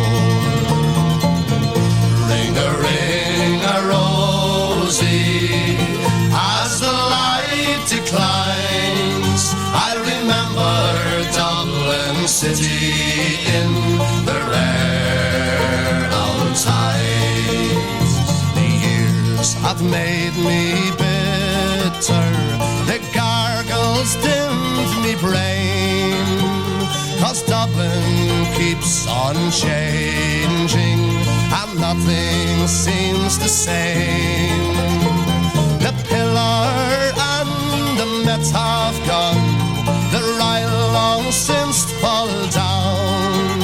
Ring-a-ring-a-rosy, as the light declines, I remember Dublin city in the rare old times. The years have made me bitter, the gargles dimmed me brain, 'cause Dublin keeps on changing and nothing seems the same. The pillar and the Met have gone, the Ryle long since fall down,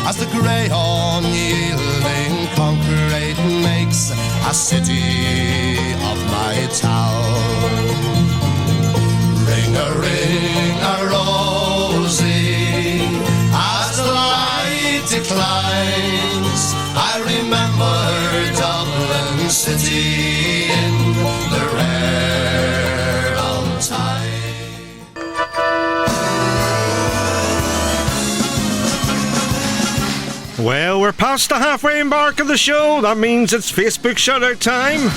as the grey unyielding concrete makes a city of my town. Ring-a-ring-a-rosy, as the light declines, I remember Dublin city in the rare old time. Well, we're past the halfway mark of the show. That means it's Facebook shout-out time.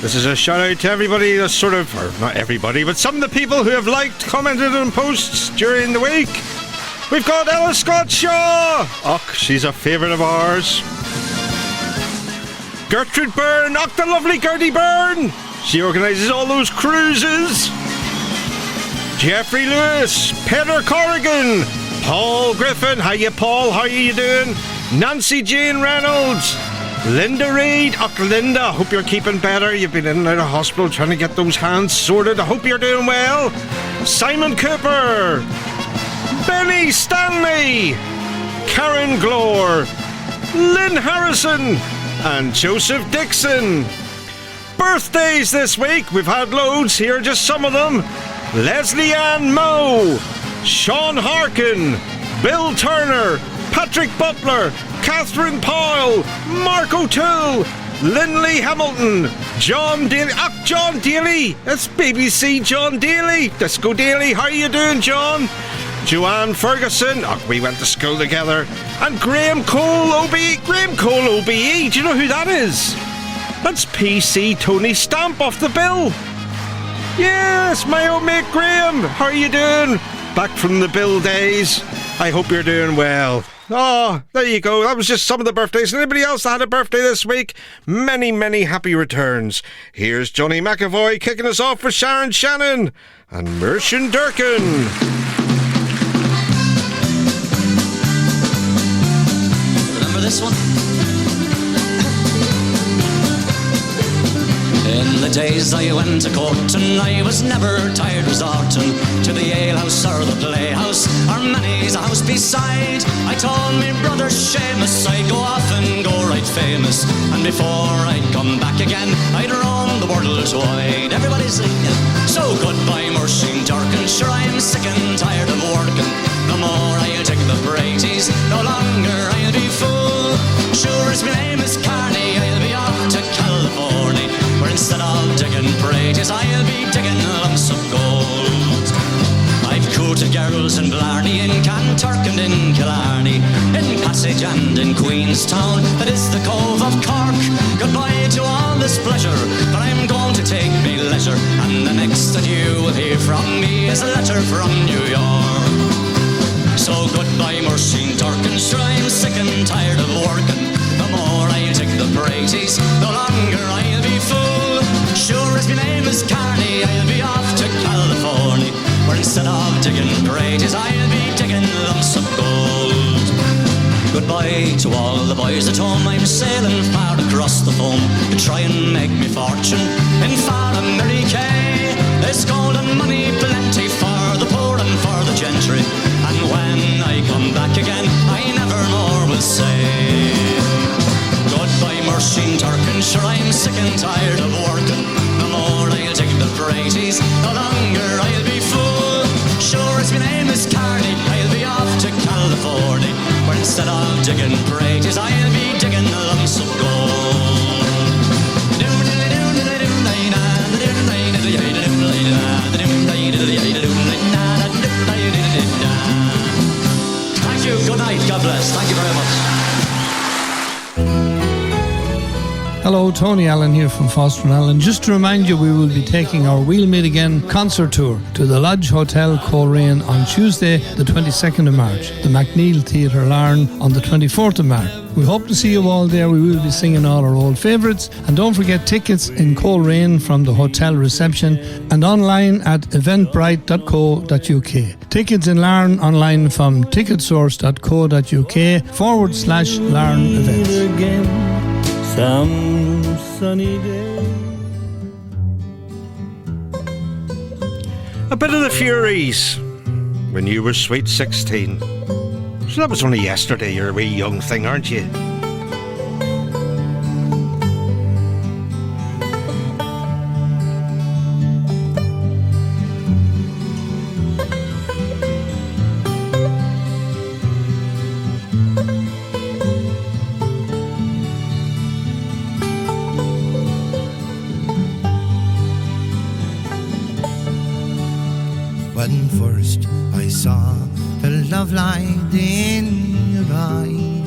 This is a shout-out to everybody that's sort of, or not everybody, but some of the people who have liked, commented on posts during the week. We've got Ella Scott Shaw. Och, she's a favourite of ours. Gertrude Byrne. Och, the lovely Gertie Byrne. She organises all those cruises. Jeffrey Lewis. Peter Corrigan. Paul Griffin. Hiya, Paul. How are you doing? Nancy Jane Reynolds. Linda Reid. Och, Linda, hope you're keeping better. You've been in and out of hospital trying to get those hands sorted. I hope you're doing well. Simon Cooper. Benny Stanley. Karen Glore. Lynn Harrison. And Joseph Dixon. Birthdays this week. We've had loads. Here are just some of them. Leslie Ann Moe. Sean Harkin. Bill Turner. Patrick Butler. Catherine Powell. Mark O'Toole. Lindley Hamilton. John Daly. John Daly. That's BBC John Daly. Disco Daly. How are you doing, John? Joanne Ferguson. We went to school together. And Graham Cole OBE. Graham Cole OBE. Do you know who that is? That's PC Tony Stamp off the bill. Yes, my old mate Graham. How are you doing? Back from the bill days. I hope you're doing well. Oh, there you go. That was just some of the birthdays. Anybody else that had a birthday this week? Many, many happy returns. Here's Johnny McEvoy kicking us off with Sharon Shannon and Merchant Durkin. Remember this one? In the days I went to court and I was never tired resorting to the alehouse or the playhouse or many's a house beside. I told me brother Seamus I'd go off and go right famous, and before I'd come back again I'd roam the world wide. Everybody sing. So goodbye Morrissey, Duncan, sure I'm sick and tired of working. No more I'll take the praties, no longer I'll be full. Sure as my name is Carney, I'll be off to California, where instead of digging praties I'll be digging lumps of gold. I've courted girls in Blarney, in Canturk and in Killarney, in Passage and in Queenstown, that is the Cove of Cork. Goodbye to all this pleasure, but I'm going to take me leisure, and the next that you will hear from me is a letter from New York. So goodbye Morrissey, Duncan, sure I'm sick and tired of working. No more I'll take the praties, no longer I'll be full. Sure as my name is Carney, I'll be off to California, where instead of digging praties I'll be digging lumps of gold. Goodbye to all the boys at home, I'm sailing far across the foam to try and make me fortune in far America. There's gold and money plenty for the poor and for the gentry, and when I come back again I never more will say. Goodbye Morrissey, Duncan, sure I'm sick and tired of working. No more I'll take the praties, no longer I'll be full. Sure as my name is Carney, I'll be off to California, where instead of digging praties I'll be digging lumps of gold. Thank you, good night, God bless, thank you very much. Hello, Tony Allen here from Foster and Allen. Just to remind you, we will be taking our We'll Meet Again concert tour to the Lodge Hotel, Coleraine on Tuesday, the 22nd of March, the McNeil Theatre, Larne on the 24th of March. We hope to see you all there. We will be singing all our old favourites. And don't forget tickets in Coleraine from the hotel reception and online at eventbrite.co.uk. Tickets in Larne online from ticketsource.co.uk/Larne events. Some sunny day. A bit of the Fureys, When You Were Sweet 16. So that was only yesterday. You're a wee young thing, aren't you? When first I saw the love light in your eye,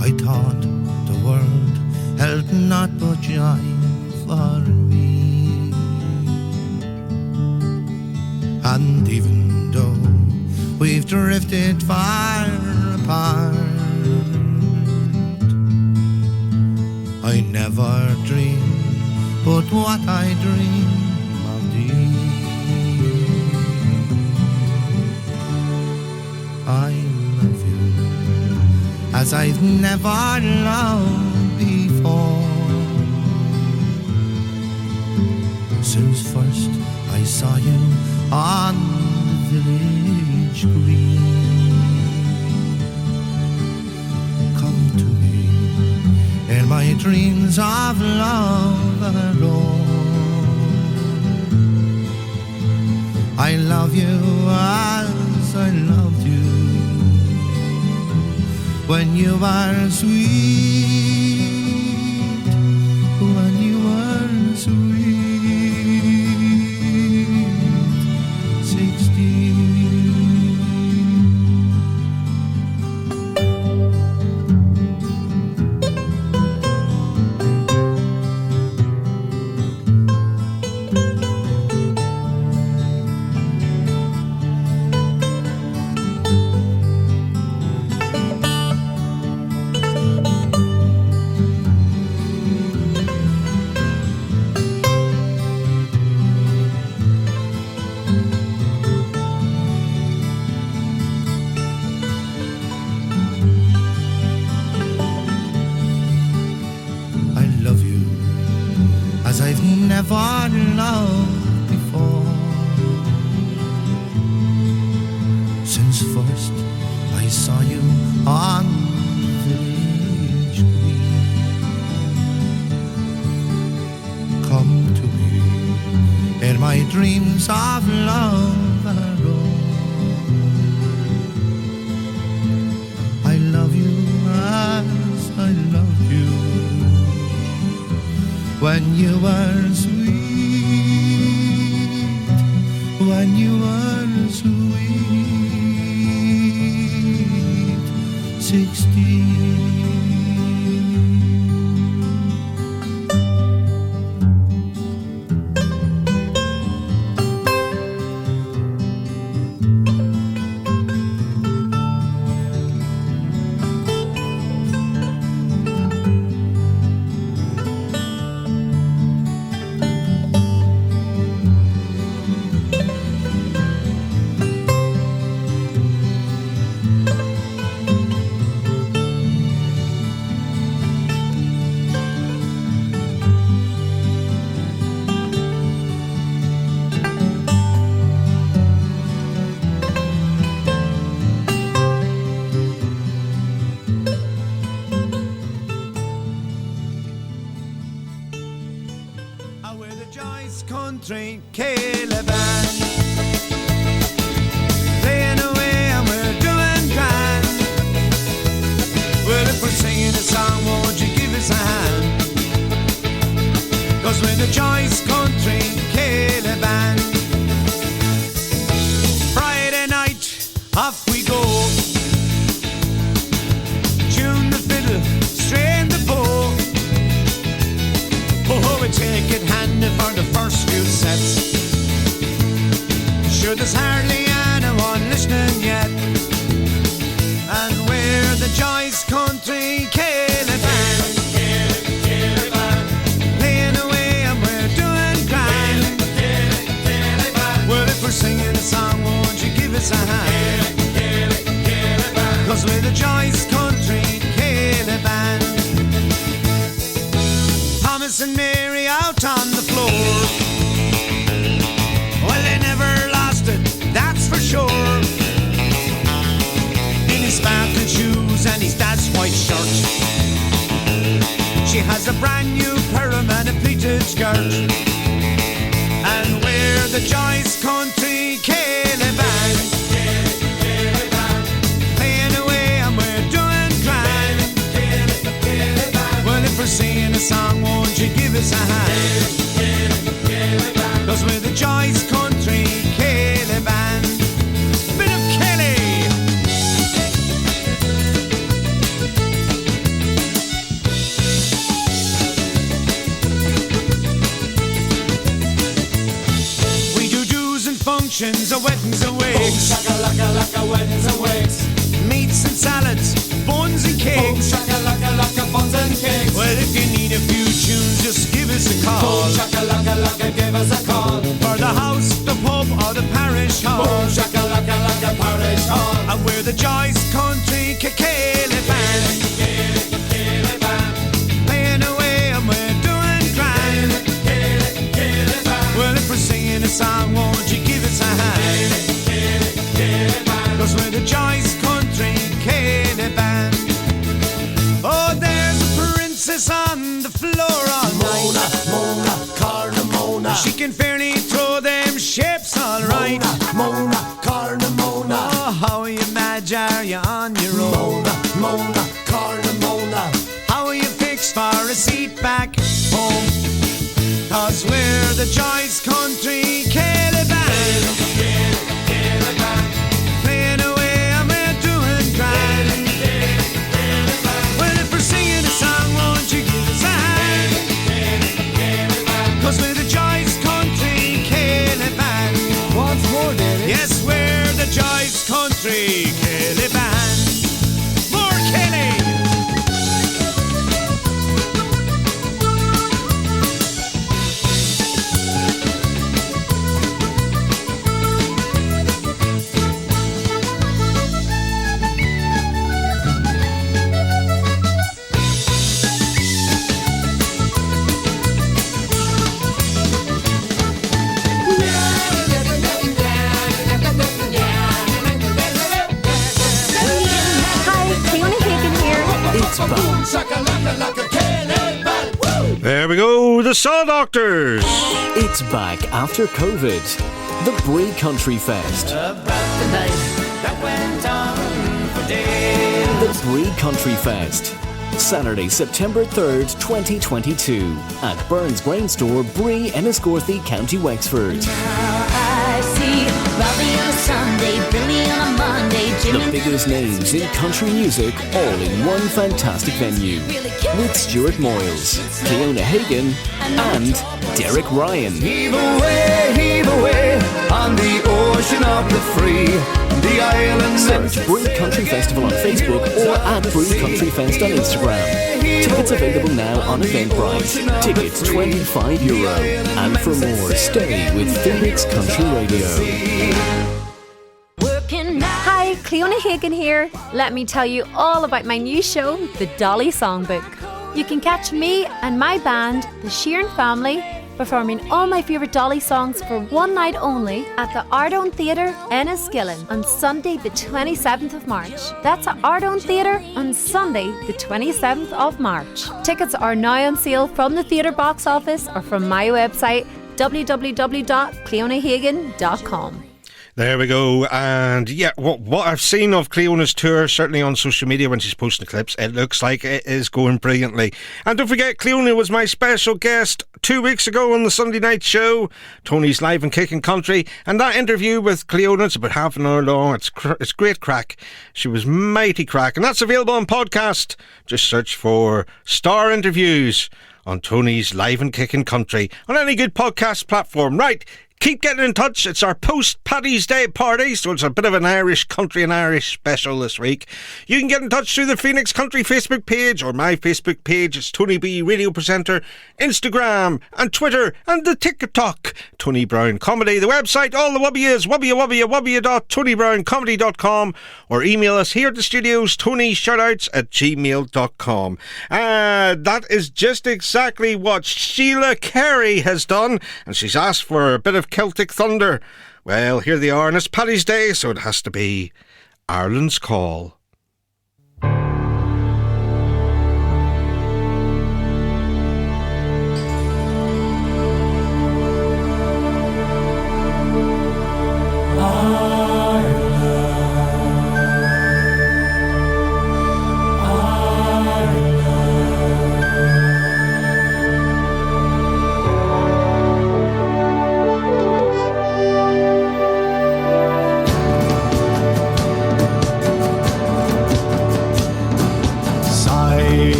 I thought the world held naught but joy for me. And even though we've drifted far apart, I never dreamed but what I dreamed of thee. I love you as I've never loved before. Since first I saw you on the village green. Come to me in my dreams of love alone. I love you as I loved you when you were sweet, when you were sweet 16. Never loved before. dreams of love are all. I love you as I loved you when you were sweet, when you were sweet, 16. Mona, Carna, Mona. Oh, how you mad are you on your own? the Saw Doctors. It's back after COVID. The Brie Country Fest. About the night that went on for days. The Brie Country Fest. Saturday, September 3rd, 2022 at Burns Grain Store, Brie, Enniscorthy, County Wexford. I see Bobby on a Sunday, Billy on a Monday, Jimmy. The biggest names in country music, all in one fantastic venue. With Stuart Moyles, Cleona Hagan, and Derek Ryan. Heave away on the ocean of the free. The islands. Search Brie Country Festival on Facebook or at Brie Country Fest on Instagram. Tickets available now on Eventbrite. Tickets €25. And for more, stay with Phoenix Country Radio. Hi, Cleona Hagan here. Let me tell you all about my new show, The Dolly Songbook. You can catch me and my band, the Sheeran Family, performing all my favourite Dolly songs for one night only at the Ardone Theatre, Enniskillen, on Sunday the 27th of March. That's at Ardone Theatre on Sunday the 27th of March. Tickets are now on sale from the theatre box office or from my website www.cleonahagan.com. There we go. And yeah, what I've seen of Cleona's tour, certainly on social media when she's posting the clips, it looks like it is going brilliantly. And don't forget, Cleona was my special guest 2 weeks ago on the Sunday night show, Tony's Live and Kicking Country. And that interview with Cleona, it's about half an hour long. It's great crack. She was mighty crack. And that's available on podcast. Just search for Star Interviews on Tony's Live and Kicking Country on any good podcast platform. Right. Keep getting in touch. It's our post-Paddy's Day party, so it's a bit of an Irish country and Irish special this week. You can get in touch through the Phoenix Country Facebook page or my Facebook page. It's Tony B Radio Presenter, Instagram and Twitter and the TikTok. Tony Brown Comedy. The website, all the wubby is www.tonybrownComedy.com, or email us here at the studios, tonyshoutouts@gmail.com. That is just exactly what Sheila Carey has done, and she's asked for a bit of Celtic thunder. Well, here they are, and it's Paddy's Day, so it has to be Ireland's Call.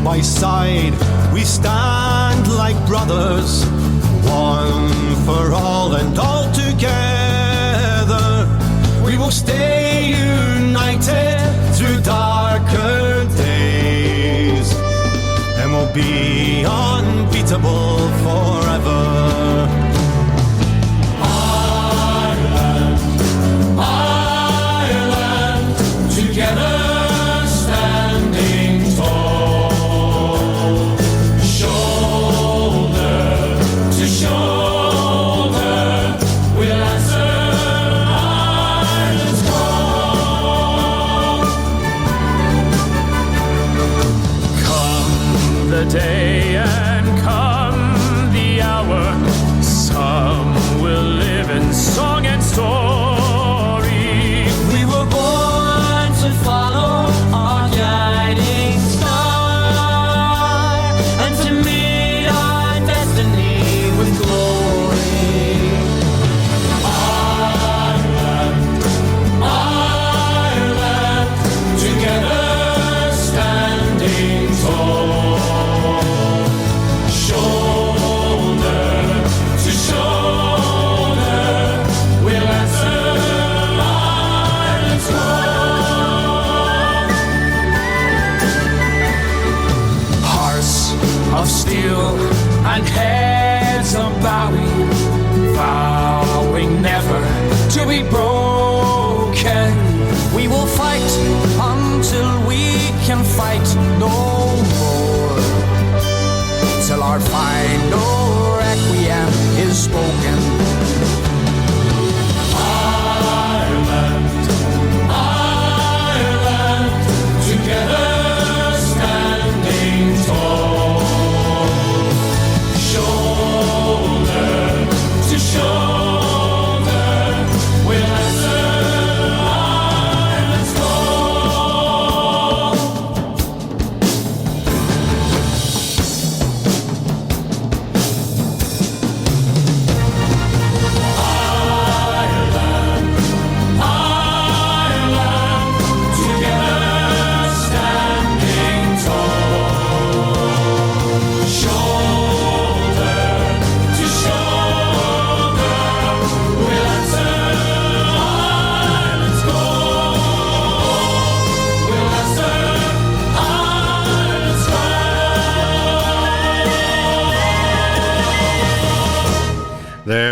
By side, we stand like brothers, one for all and all together. We will stay united through darker days, and we'll be unbeatable forever. Ireland, Ireland, together. Day and come the hour, some will live in song and story. We were born to follow our guiding star and to meet our destiny with glory. Ireland, Ireland, together standing tall. Steel and heads are bowing, vowing never to be broken. We will fight until we can fight no more, till our final requiem is spoken. Ireland, Ireland, together standing tall. Show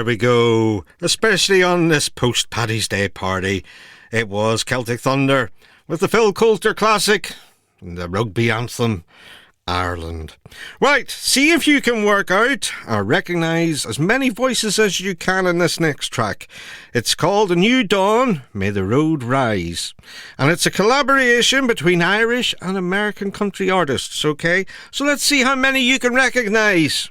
we go. Especially on this post-Paddy's Day party, it was Celtic Thunder with the Phil Coulter classic and the rugby anthem, Ireland. Right, see if you can work out or recognise as many voices as you can in this next track. It's called A New Dawn, May the Road Rise. And it's a collaboration between Irish and American country artists, okay? So let's see how many you can recognise.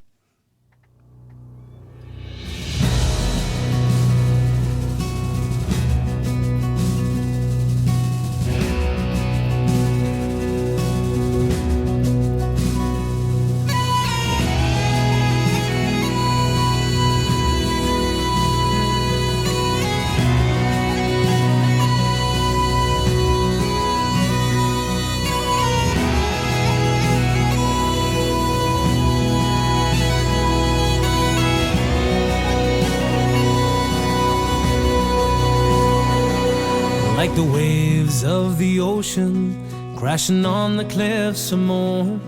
Like the waves of the ocean crashing on the cliffs of Moher,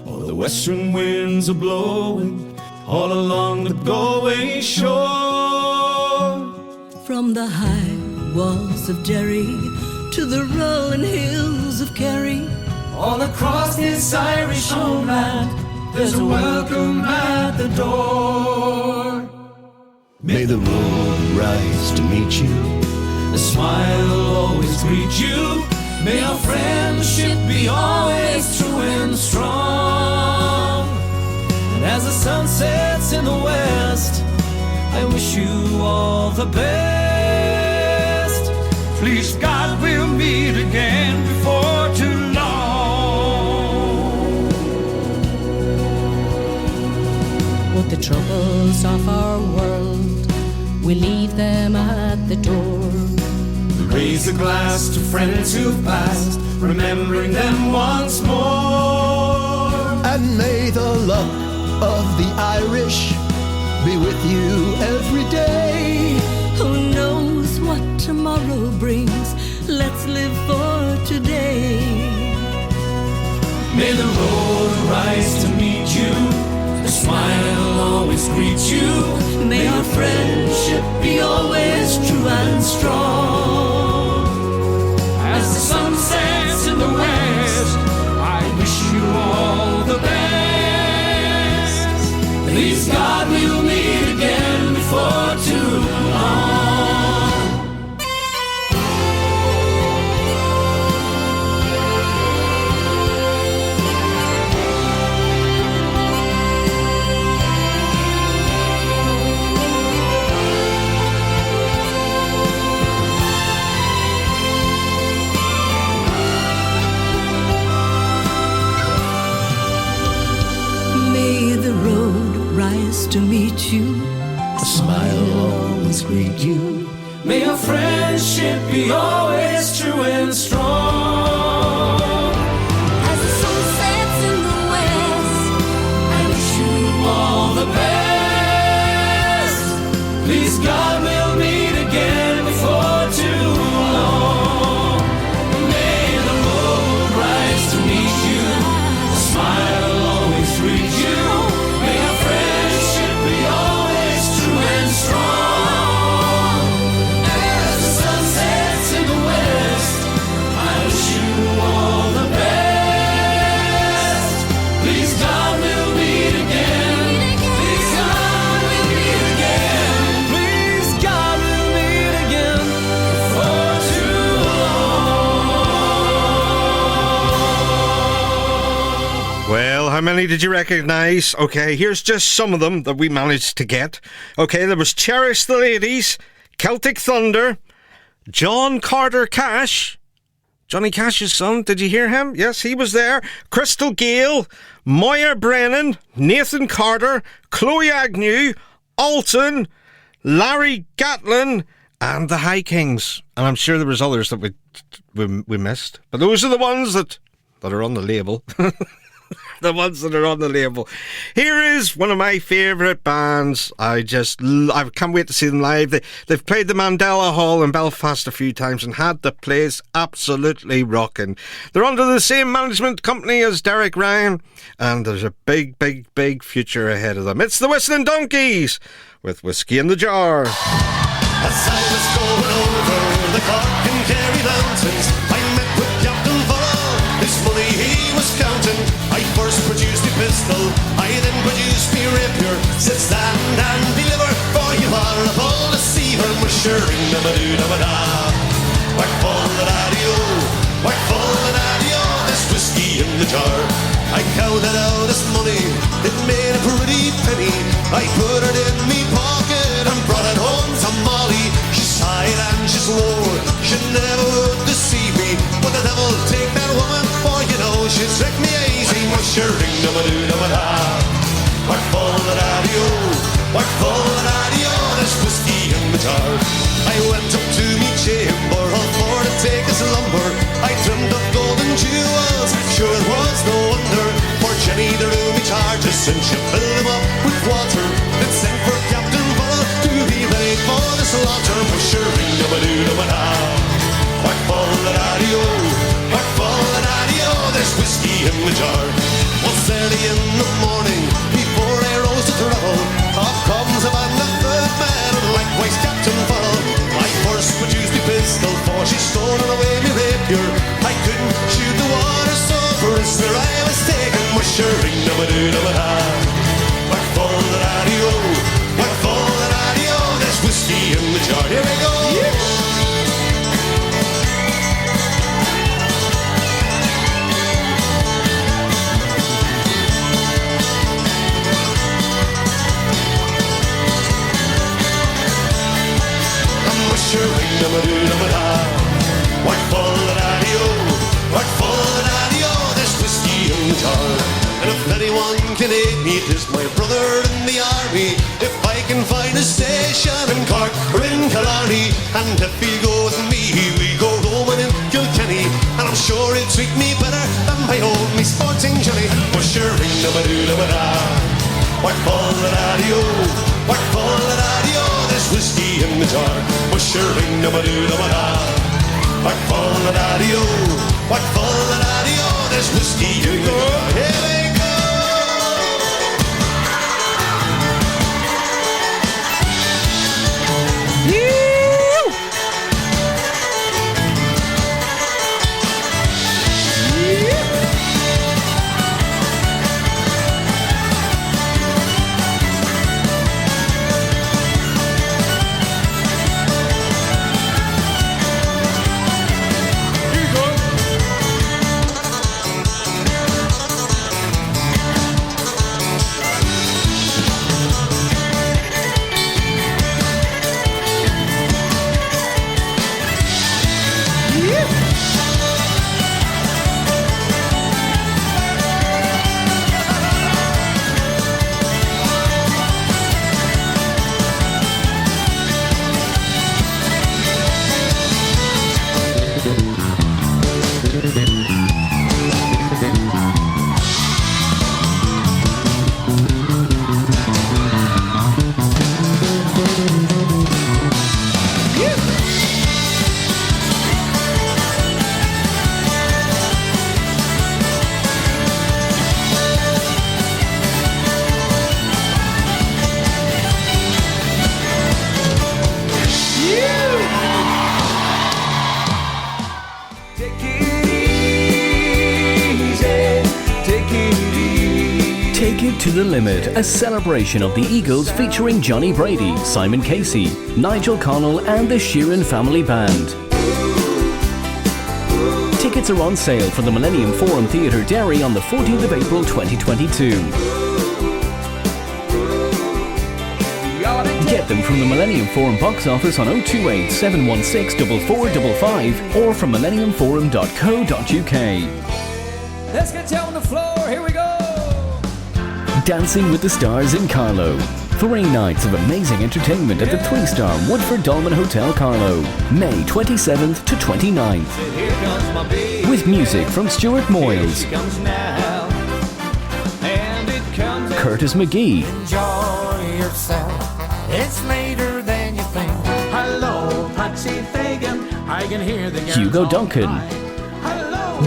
or the western winds are blowing all along the Galway shore. From the high walls of Derry to the rolling hills of Kerry, all across this Irish homeland, there's a welcome at the door. May the road rise to meet you, a smile will always greet you. May our friendship be always true and strong. And as the sun sets in the west, I wish you all the best. Please God we'll meet again before too long. But the troubles of our world, we leave them at the door. Raise a glass to friends who've passed, remembering them once more. and may the luck of the Irish be with you every day. Who knows what tomorrow brings? Let's live for today. May the road rise to meet you, a smile always greet you. May our friendship be always true and strong. As the sun sets in the west, I wish you all the best. Please God we'll meet again before too long. To meet you, a smile always greet you. May our friendship be always true and strong. As the sun sets in the west, I wish you all the best. Please God we'll meet again before too long. May the road rise to meet you, a smile always greet you. May our friendship be always true and strong. As the sun sets in the west, I wish you all the best. Please God we'll meet again. Please God we'll meet again. Please God we'll meet again before too long. Well, how many did you recognise? Okay, here's just some of them that we managed to get. Okay, there was Cherish the Ladies, Celtic Thunder, John Carter Cash, Johnny Cash's son, did you hear him? Yes, he was there. Crystal Gale, Moya Brennan, Nathan Carter, Chloe Agnew, Alton, Larry Gatlin, and the High Kings. And I'm sure there was others that we missed. But those are the ones that are on the label. The ones that are on the label. Here is one of my favourite bands. I can't wait to see them live. They've played the Mandela Hall in Belfast a few times and had the place absolutely rocking. They're under the same management company as Derek Ryan, and there's a big, big, big future ahead of them. It's the Whistlin' Donkeys with Whiskey in the Jar. As I was going over the Cork and Kerry mountains, I met with Captain Full. His money he was counting. I first produced the pistol, I then produced the rapier. Said stand and deliver, for you are a bold deceiver. Mushering da-ba-doo-da-ba-da. Whack full the radio, whack full the radio. There's whiskey in the jar. I counted out this money, it made a pretty penny. I put it in me pocket and brought it home to Molly. She sighed and she swore she never would deceive me. But the devil take that woman, for you know she tricked me easy. Mushering da-ba-doo-da-ba-da. Whack full the radio, whack full the radio. There's whiskey in the jar. I went up to me chamber all for to take his lumber. I trimmed up golden jewels, sure it was no wonder. For Jenny the roomy charges and she filled him up with water. Then sent for Captain Bull to be ready for the slaughter. Mushering da-ba-doo-da-ba-da. Whack full the radio, whack full the radio. There's whiskey in the jar. Once early in the morning, before I rose to travel, off comes a band of footmen and likewise Captain Bull. I first produced the pistol, for she stolen away me rapier. I couldn't shoot the water, so for us where I was taken. Mushering da-ba-doo-da-ba-da. Whack full the radio, whack full the radio. There's whiskey in the jar. Here we go. Mushering da-ba-doo-da-ba-da. Whack full the radio, whack full the radio. There's whiskey in the jar. And if anyone can aid me, 'tis my brother in the army. If I can find a station in Cork or in Killarney, and if he goes with me, we go roaming in Kilkenny. And I'm sure he'll treat me better than my old me sporting Johnny. Mushering da-ba-doo-da-ba-da. Whack full the radio, whack full the radio. There's whiskey in the jar. Mushering da-ba-doo-da-ba-da. Whack full the radio, whack full the radio. There's whiskey in the jar. Here we go. To the Limit, a celebration of the Eagles featuring Johnny Brady, Simon Casey, Nigel Conal and the Sheeran Family Band. Tickets are on sale for the Millennium Forum Theatre Derry on the 14th of April 2022. Get them from the Millennium Forum box office on 028 716 4455 or from millenniumforum.co.uk. Let's get down on the floor, here we go! Dancing with the Stars in Carlow. 3 nights of amazing entertainment at the 3-star Woodford Dolman Hotel Carlow, May 27th to 29th. With music from Stuart Moyles, Curtis McGee. Enjoy yourself, it's later than you think. Hello, Patsy Fagan, I can hear the Hugo Duncan.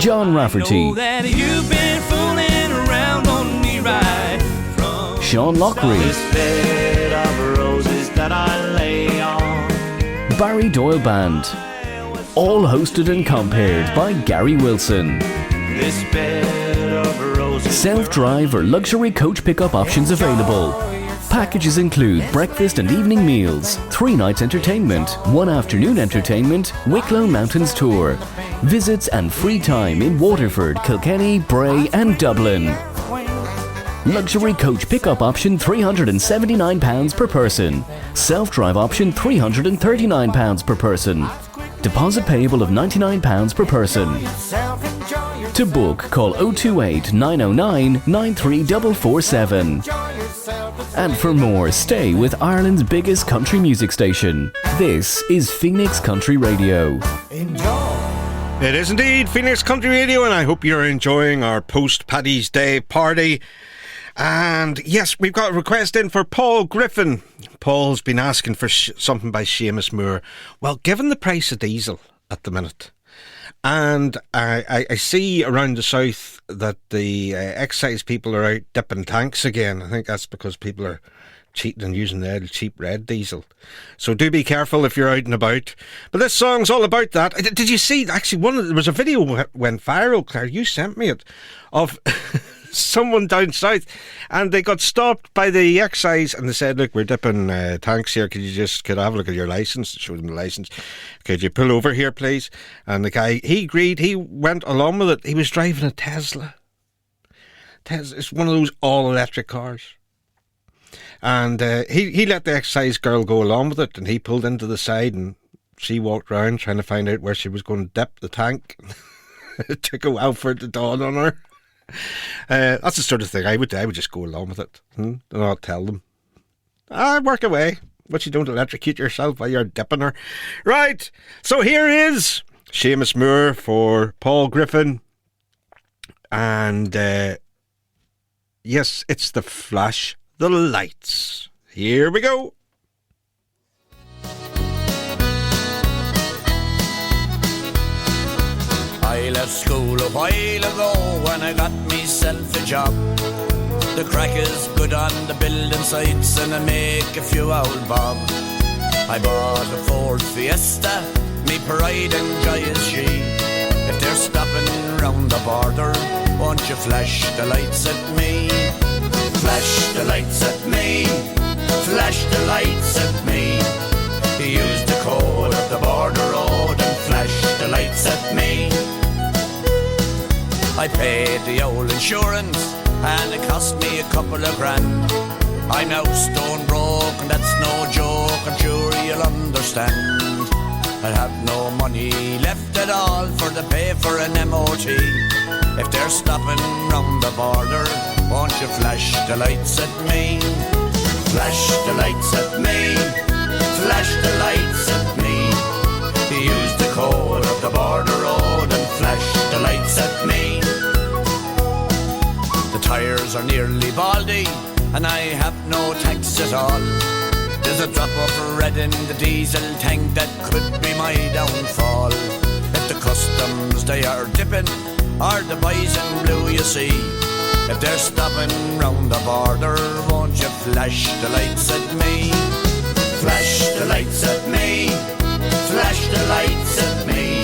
John Rafferty. That you've been fooling around on me right from Sean Lockery. this bed of roses that I lay on. Barry Doyle Band. All hosted and compared by Gary Wilson. This bed of roses. Self-drive or luxury coach pickup options available. Packages include breakfast and evening meals, 3 nights entertainment, 1 afternoon entertainment, Wicklow Mountains tour, visits and free time in Waterford, Kilkenny, Bray and Dublin. Luxury coach pickup option £379 per person. Self-drive option £339 per person. Deposit payable of £99 per person. To book, call 028 909 93447. And for more, stay with Ireland's biggest country music station. This is Phoenix Country Radio. It is indeed Phoenix Country Radio, and I hope you're enjoying our post-Paddy's Day party. And yes, we've got a request in for Paul Griffin. Paul's been asking for something by Seamus Moore. Well, given the price of diesel at the minute, and I see around the south that the excise people are out dipping tanks again. I think that's because people are cheating and using the cheap red diesel. So do be careful if you're out and about. But this song's all about that. Did you see, actually, there was a video went viral, Claire, you sent me it, of someone down south, and they got stopped by the excise and they said, look, we're dipping tanks here, could I have a look at your licence? Show them the licence. Could you pull over here, please? And the guy, he agreed, he went along with it. He was driving a Tesla. It's one of those all-electric cars. And he let the excise girl go along with it, and he pulled into the side and she walked round trying to find out where she was going to dip the tank. It took a while for it to dawn on her. That's the sort of thing I would just go along with it and not tell them. Work away, but you don't electrocute yourself while you're dipping her. Right, so here is Seamus Moore for Paul Griffin, and yes, it's the Flash the Lights. Here we go. I left school a while ago when I got myself a job. The crack is good on the building sites and I make a few old bob. I bought a Ford Fiesta, me pride and joy is she. If they're stopping round the border, won't you flash the lights at me? Flash the lights at me, flash the lights at me. Use the code of the border road and flash the lights at me. I paid the old insurance and it cost me a couple of grand. I'm now stone broke and that's no joke, I'm sure you'll understand. I have no money left at all for the pay for an MOT. If they're stopping round the border, won't you flash the lights at me? Flash the lights at me, flash the lights at me. Use the code of the border road and flash the lights at me. The tyres are nearly baldy and I have no tax at all. There's a drop of red in the diesel tank that could be my downfall. If the customs they are dipping are the boys in blue you see. If they're stopping round the border, won't you flash the lights at me? Flash the lights at me, flash the lights at me.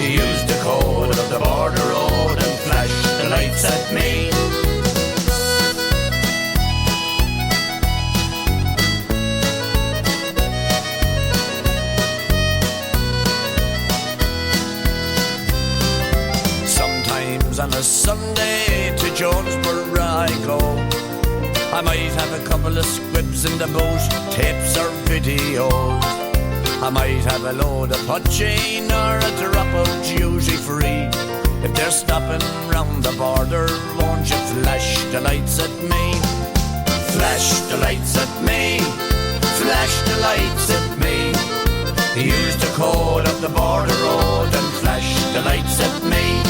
Use the code of the border road and flash the lights at me. Sometimes on a Sunday to Jonesborough I go. I might have a couple of squibs in the boot, tapes or videos. I might have a load of poaching or a drop of duty free. If they're stopping round the border, won't you flash the lights at me? Flash the lights at me, flash the lights at me. Use the code of the border road and flash the lights at me.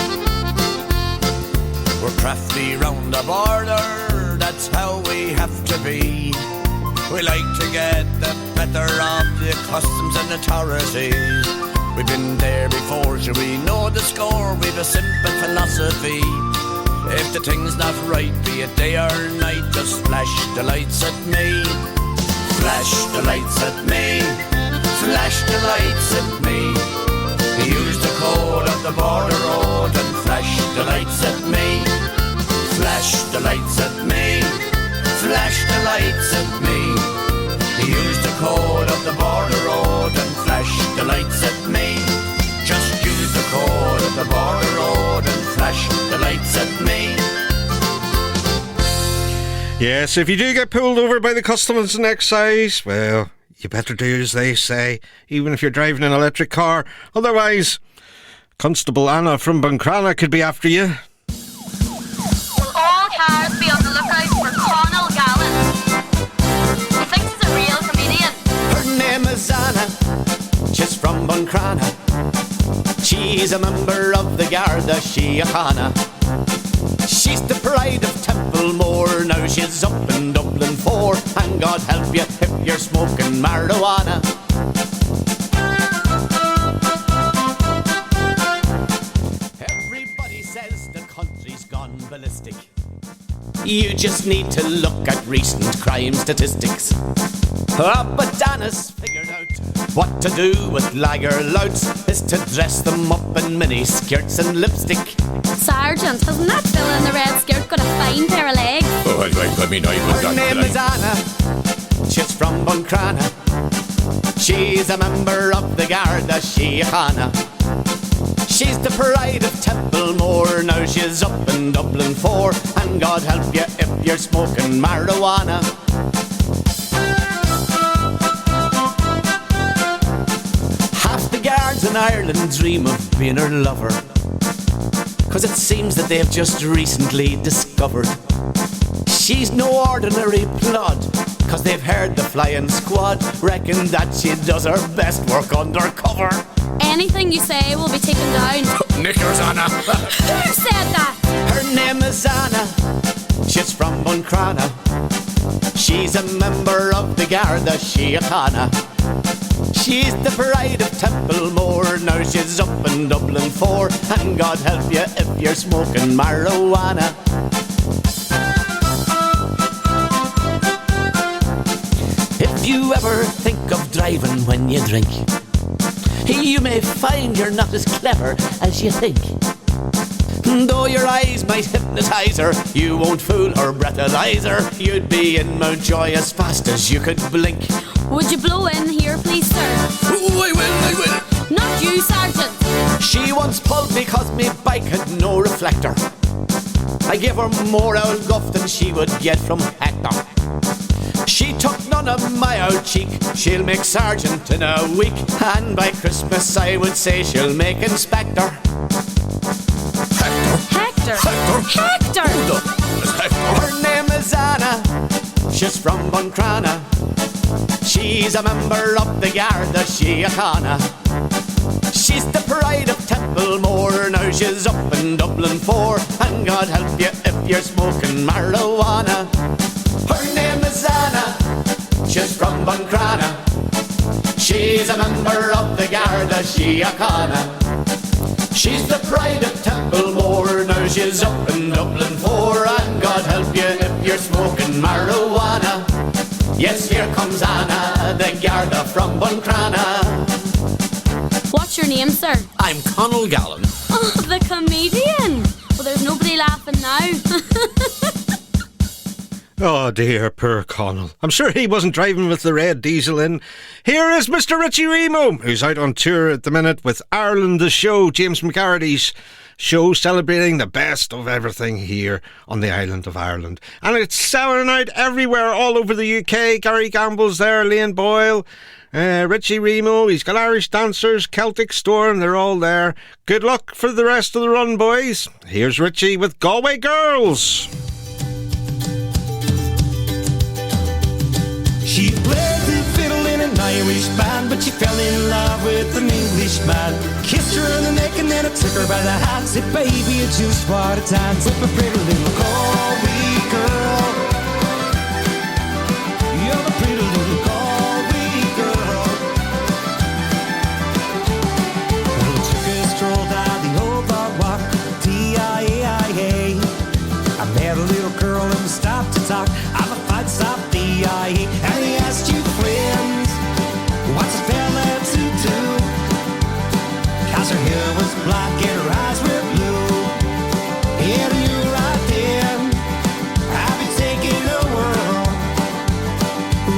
We're crafty round the border, that that's how we have to be. We like to get the better of the customs and authorities. We've been there before, so we know the score. We've a simple philosophy. If the thing's not right, be it day or night, just flash the lights at me. Flash the lights at me. Flash the lights at me. Use the code of the border road and flash the lights at me. Flash the lights at me. Flash the lights at me. Use the code of the border road and flash the lights at me. Just use the code of the border road and flash the lights at me. Yes, if you do get pulled over by the customs and excise, well, you better do as they say, even if you're driving an electric car. Otherwise, Constable Anna from Buncrana could be after you. Will all cars be on the lookout for Conal Gallen? He thinks he's a real comedian. Her name is Anna, she's from Buncrana. She's a member of the Garda Síochána. She's the pride of Templemore, now she's up in Dublin 4. And God help you if you're smoking marijuana. Everybody says the country's gone ballistic. You just need to look at recent crime statistics. But Anna's figured out what to do with lager louts is to dress them up in mini skirts and lipstick. Sergeant, hasn't that fella in the red skirt got a fine pair of legs? Oh, I mean, her name is Anna, she's from Buncrana. She's a member of the Garda Síochána. She's the pride of Templemore, now she's up in Dublin 4. And God help you if you're smoking marijuana. Half the guards in Ireland dream of being her lover, 'cause it seems that they've just recently discovered she's no ordinary plod. 'Cause they've heard the flying squad reckon that she does her best work undercover. Anything you say will be taken down. Knickers, Anna. Who said that? Her name is Anna, she's from Buncrana. She's a member of the Garda Síochána. She's the pride of Templemore, now she's up in Dublin 4. And God help you if you're smoking marijuana. If you ever think of driving when you drink, you may find you're not as clever as you think. Though your eyes might hypnotise her, you won't fool or breathalyze her. You'd be in Mountjoy as fast as you could blink. Would you blow in here, please, sir? Oh, I will. Not you, Sergeant. She once pulled because me bike had no reflector. I gave her more old guff than she would get from Hector. She took none of my old cheek. She'll make sergeant in a week, and by Christmas I would say she'll make inspector. Hector. Her name is Anna, she's from Buncrana. She's a member of the Garda Síochána. She's the pride of Templemore, now she's up in Dublin 4. And God help you if you're smoking marijuana. Her name is Anna, she's from Buncrana. She's a member of the Garda Síochána. She's the pride of Templemore, now she's up in Dublin 4. And God help you if you're smoking marijuana. Yes, here comes Anna, the Garda from Buncrana. What's your name, sir? I'm Conal Gallen. Oh, the comedian. Well, there's nobody laughing now. Oh dear, poor Conal. I'm sure he wasn't driving with the red diesel in. Here is Mr. Richie Remo, who's out on tour at the minute with Ireland the Show, James McCarthy's show celebrating the best of everything here on the island of Ireland. And it's selling out everywhere, all over the UK. Gary Gamble's there, Liam Boyle, Richie Remo, he's got Irish dancers, Celtic Storm, they're all there. Good luck for the rest of the run, boys. Here's Richie with Galway Girls. She played the fiddle in an Irish band, but she fell in love with an Englishman. Kissed her on the neck and then I took her by the hand. Said, baby, it's just what a dance with a pretty little Galway girl. talk of a fight stop D.I.E. And he asked you friends, what's a fella to do? Cause her hair was black and her eyes were blue. And you right then, I'll be taking the world.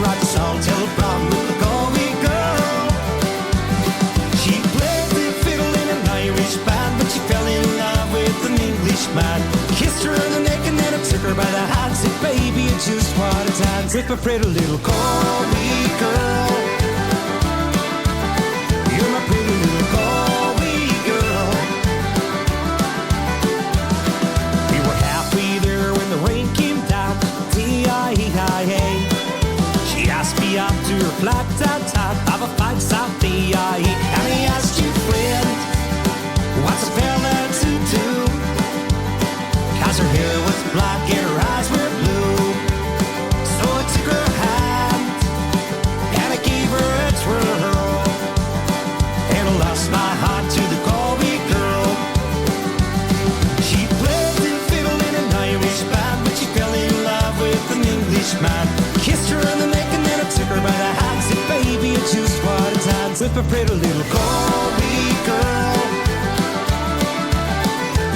Right to salt till the problem with the Galway girl. She played the fiddle in an Irish band, but she fell in love with an Englishman. Kissed her on the neck and then I took her by the hand. Said, baby, you just want a dance with my pretty little Galway girl. You're my pretty little Galway girl. We were halfway there when the rain came down. D-I-E-I-A. She asked me out to her flat downtown of a fine South D.I.E. And he asked you, friend, what's a fella to do? Cause her hair was black and her eyes were blue. So I took her hand and I gave her a twirl. And I lost my heart to the Galway girl. She played the fiddle in an Irish band, but she fell in love with an Englishman. Kissed her on the neck and then I took her by the hand. Said, baby, I just want to dance with my pretty little Galway girl.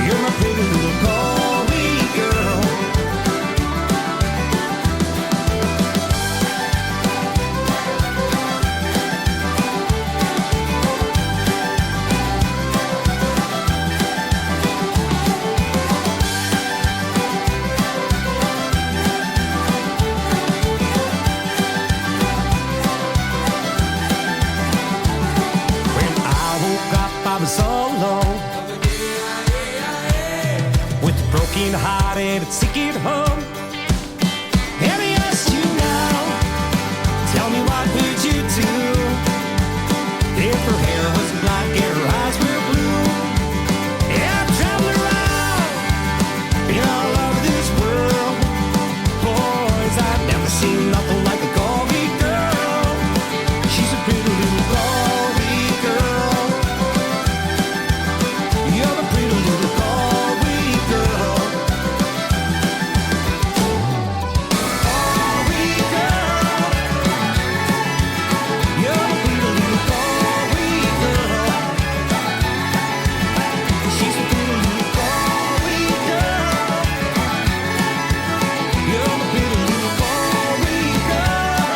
You're my pretty little Galway girl. When I woke up, I was all alone, with a broken heart and a ticket home. And he asked you now, tell me what would you do if her hair was black and her eyes were blue? Yeah, I've traveled around in all over this world. Boys, I've never seen nothing like a Galway girl. She's a pretty little Galway girl. You're a pretty little Galway girl. Galway girl. You're a pretty little Galway girl. She's a pretty little Galway girl. You're a pretty little Galway girl.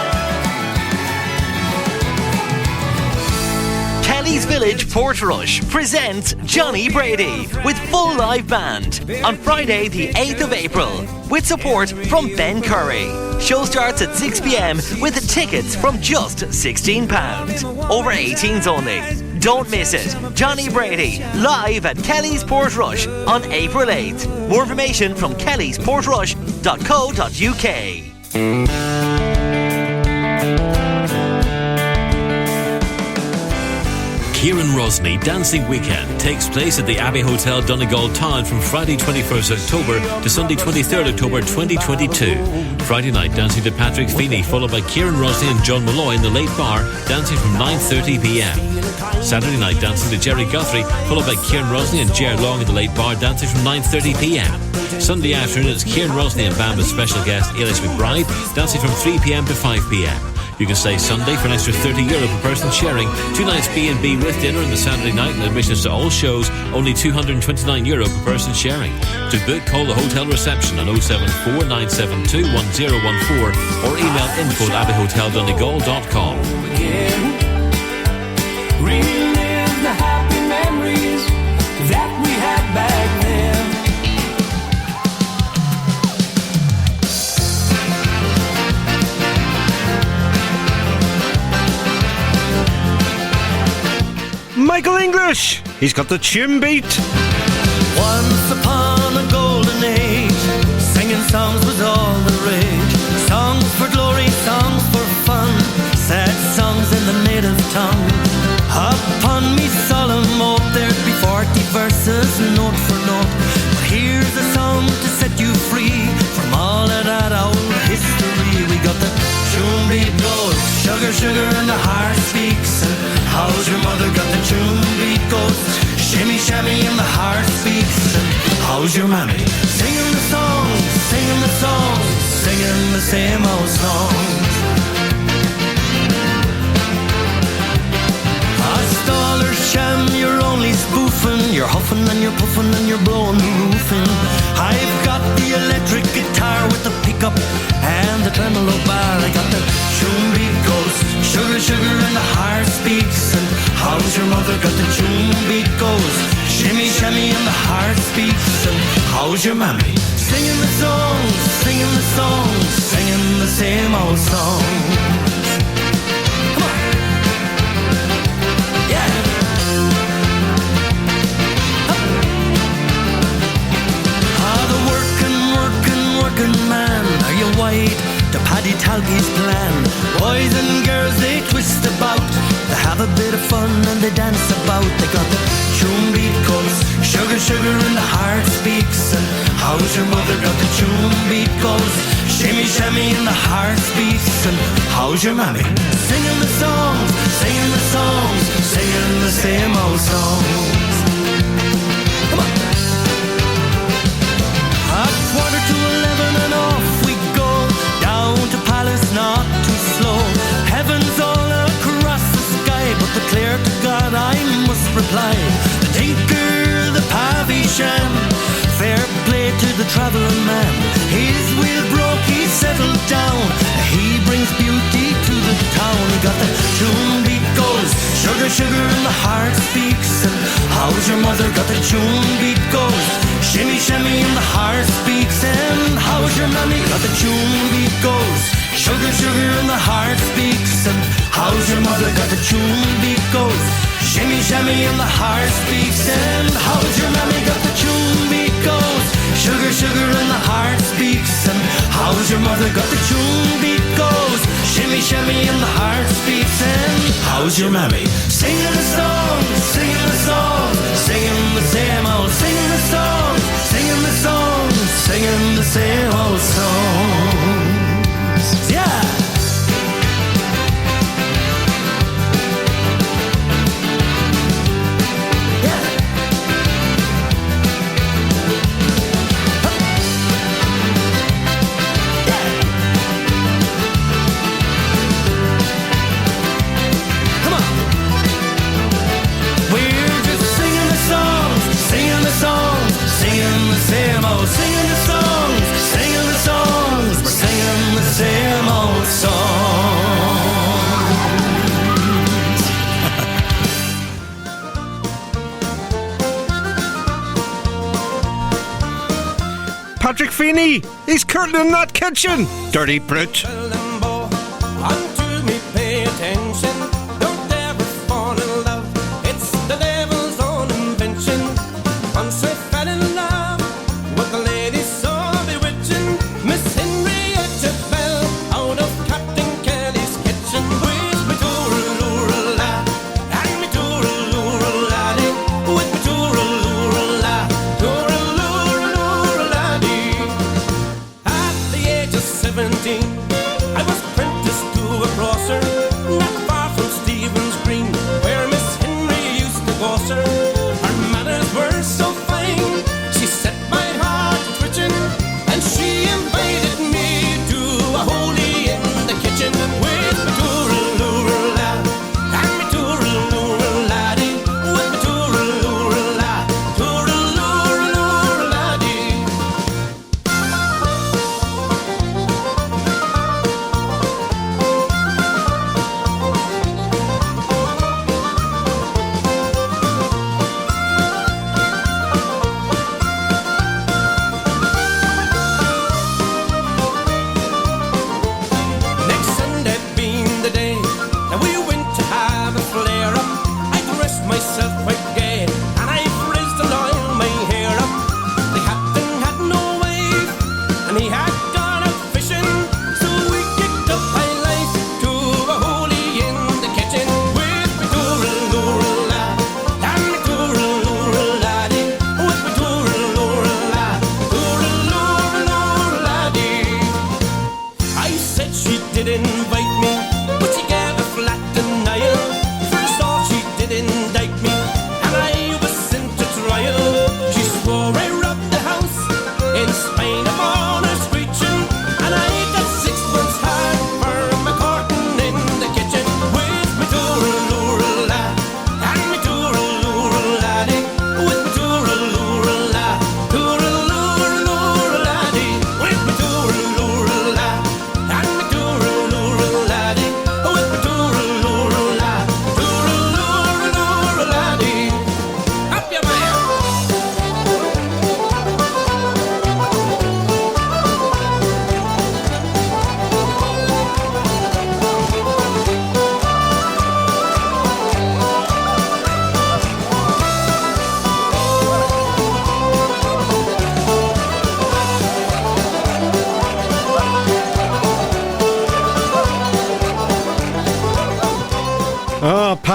Kelly's Village, Portrush presents Johnny Brady with full live band on Friday the 8th of April with support from Ben Curry. Show starts at 6 p.m. with tickets from just £16. Over 18s only. Don't miss it. Johnny Brady live at Kelly's Portrush on April 8th. More information from kellysportrush.co.uk. Kieran Rosny Dancing Weekend takes place at the Abbey Hotel Donegal Town from Friday 21st October to Sunday 23rd October 2022. Friday night dancing to Patrick Feeney, followed by Kieran Rosny and John Malloy in the late bar, dancing from 9:30 p.m. Saturday night dancing to Jerry Guthrie, followed by Kieran Rosny and Ger Long in the late bar, dancing from 9:30 p.m. Sunday afternoon it's Kieran Rosny and band with special guest Elias McBride, dancing from 3 p.m. to 5 p.m. You can stay Sunday for an extra €30 per person sharing. 2 nights B&B with dinner on the Saturday night and admissions to all shows, only €229 per person sharing. To book, call the hotel reception on 074 972 1014 or email info@abbeyhoteldonegal.com. Relive the happy memories that we had back then. Michael English, he's got the tune beat. Once upon a golden age, singing songs was all the rage. Songs for glory, songs for fun, sad songs in the native tongue. Upon me solemn oath there'd be 40 verses, note for note. But here's a song to set you free from all of that old history. We got the tune beat goes, sugar, sugar, and the heart speaks. And how's your mother got the tune beat goes, shimmy, shammy, and the heart speaks. And how's your mammy? Singing the songs, singing the songs, singing the same old song. Staller sham, you're only spoofing. You're huffing and you're puffing and you're blowing the roof in. I've got the electric guitar with the pickup and the tremolo bar. I got the tune beat goes, sugar, sugar, and the heart speaks. And how's your mother? Got the tune beat goes, shimmy, shimmy, and the heart speaks. And how's your mammy? Singing the songs, singing the songs, singing the same old song. Man, are you wide to Paddy Talby's plan? Boys and girls, they twist about, they have a bit of fun and they dance about. They got the tune beat goes, sugar, sugar, and the heart speaks. And how's your mother? Got the tune beat goes, shimmy, shimmy, and the heart speaks. And how's your mammy? Singing the songs, singing the songs, singing the same old songs. Come on. 11:15 and off we go, down to Palace, not too slow. Heaven's all across the sky, but declare to God I must reply. The tinker, the Pavisham, fair play to the travelling man. His wheel broke, he settled down, he brings beauty to the town. He got the tune beat goes, sugar, sugar, and the heart speaks. And how's your mother? Got the tune beat goes, shimmy, shimmy, and the heart speaks. And how's your mammy? Got the tune beat goes, sugar, sugar, and the heart speaks. And how's your mother? Got the tune beat goes, shimmy, shimmy, and the heart speaks. And how's your mammy? Got the tune beat goes, sugar, sugar, and the heart speaks. And how's your mother? Got the tune beat goes, shimmy, shimmy, and the heart speaks. And how's your mammy? Singing the song, singing the song, singing the same old, singing the song, singing the song, singing the same old songs. Yeah. Same old, singing the songs, singing the songs, we're singing the same old songs. Patrick Feeney, he's curtaining that kitchen, dirty brute. Unto me pay attention, don't ever fall in love, it's the devil's own invention. Once I fell in love with the lady so bewitching, Miss Henrietta Bell, out of Captain Kelly's kitchen. With me tooraloorala, and me tooraloorala-dee, with me tooraloorala, tooralooraloorala-dee. At the age of 17,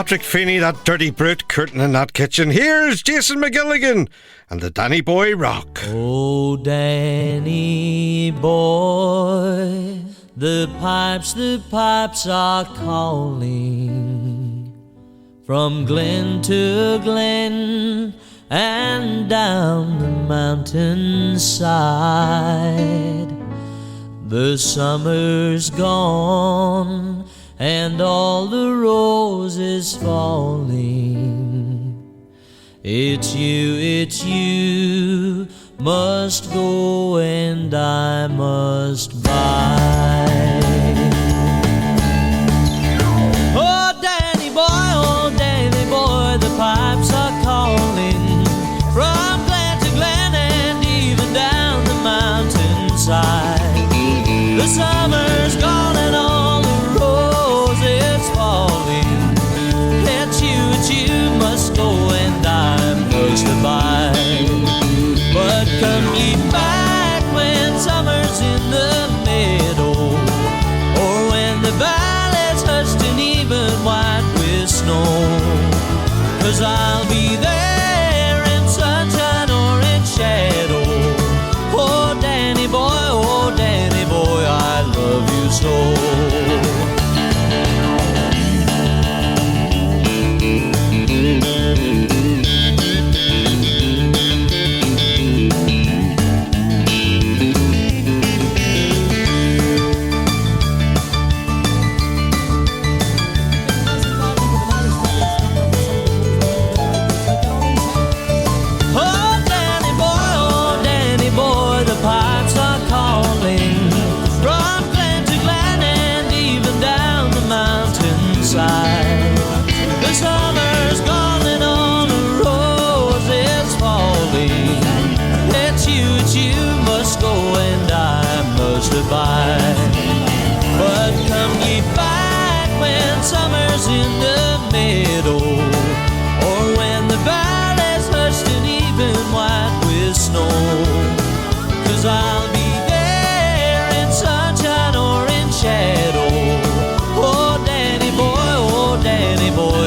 Patrick Feeney, that dirty brute, curtain in that kitchen. Here's Jason McGilligan and the Danny Boy Rock. Oh, Danny boy, the pipes are calling from glen to glen and down the mountainside. The summer's gone and all the roses falling. It's you, must go and I must buy. Oh, Danny boy, the pipes are calling from glen to glen and even down the mountainside. The summer's gone and all the roses falling. It's you must go and I must abide. But come ye back when summer's in the meadow, or when the valley's hushed and even white with snow. 'Cause I'll be there in sunshine or in shadow. Oh, Danny boy, I love you so. The summer's gone and all the roses falling. It's you must go and I must abide. But come ye back when summer's in the meadow, or when the valley's hushed and even white with snow. 'Cause I'll be there in sunshine or in shadow. Oh, Danny boy,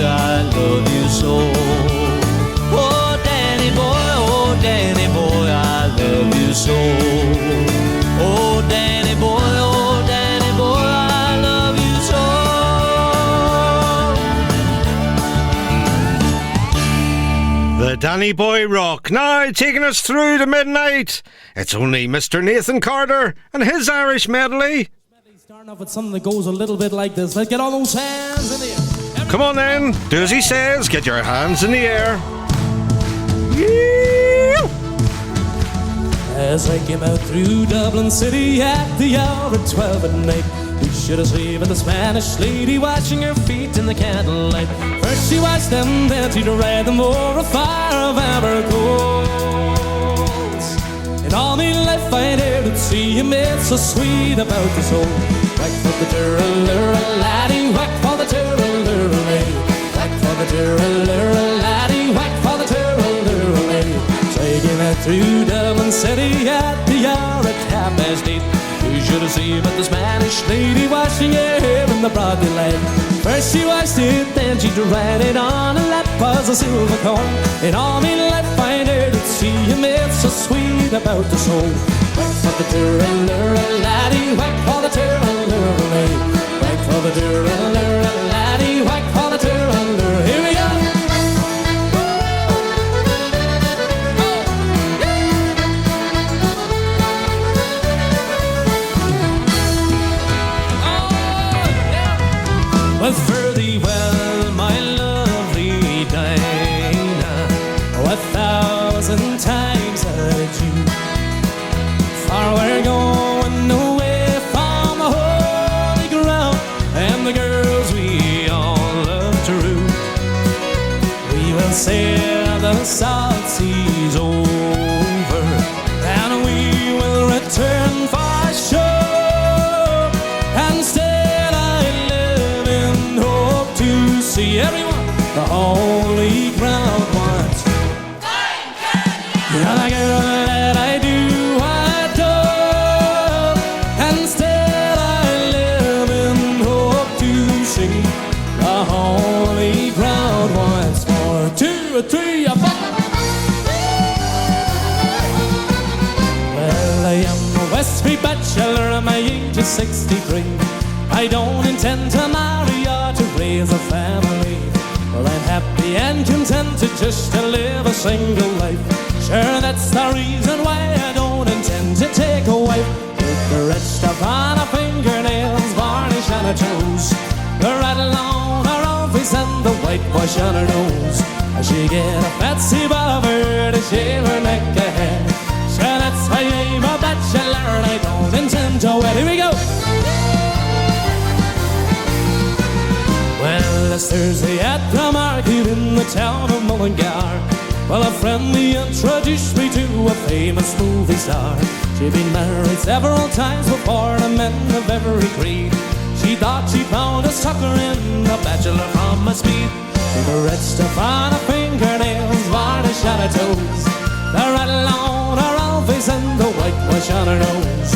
I love you so. Oh, Danny boy, I love you so. Oh, Danny boy, I love you so. The Danny Boy Rock, now taking us through to midnight. It's only Mr. Nathan Carter and his Irish medley. Starting off with something that goes a little bit like this. Let's get all those hands in the air. Come on then, do as he says, get your hands in the air. Yeah. As I came out through Dublin City at the hour of 12 at night, we should have seen the Spanish lady washing her feet in the candlelight. First she washed them, then she'd ride them over a fire of amber coals. In all me life I'd heard it see you made so sweet about the soul. Whack for the turralura laddie, whack for the turralura lay. Whack for the turralura laddie, whack for the turralura lay. So I came out through Dublin City at the hour at 8:30. You should have seen but the Spanish lady washing her hair in the broad daylight. First she washed it, then she'd ride it on, and that was a silver coin. In all me life I heard it see you made so sweet about the soul. Whack for the turralura laddie, whack for the turralura lay. Whack for the turralura laddie, whack for the turralura. Here we go. Well, fare thee well, my lovely Dinah, 1,000 times adieu. For we're going away from the holy ground, and the girls we all love to rue. We will sail the salt seas over, and we will return for sure. And still I live in hope to see everyone the holy ground once. You're the girl that I do adore, and still I live in hope to see the holy ground. 2, 3, 4. Well, I am a Westbury bachelor and my age is 63. I don't intend to marry or to raise a family. Well, I'm happy and contented just to live a single life. Sure, that's the reason why I don't intend to take a wife. With the red stuff on her fingernails, varnish on her toes, the rattle on her own face and the whitewash on her nose. She get a fancy bobber to shave her neck ahead. Sure, that's why I'm a bachelor and I don't intend to wed. Here we go! Well, it's Thursday at the market in the town of Mullingar. Well, a friend he introduced me to a famous movie star. She'd been married several times before to men of every creed. She thought she found a sucker in a bachelor from a speed. With the red stuff on her fingernails, varnish on her toes, the rattle on her old face and the whitewash on her nose.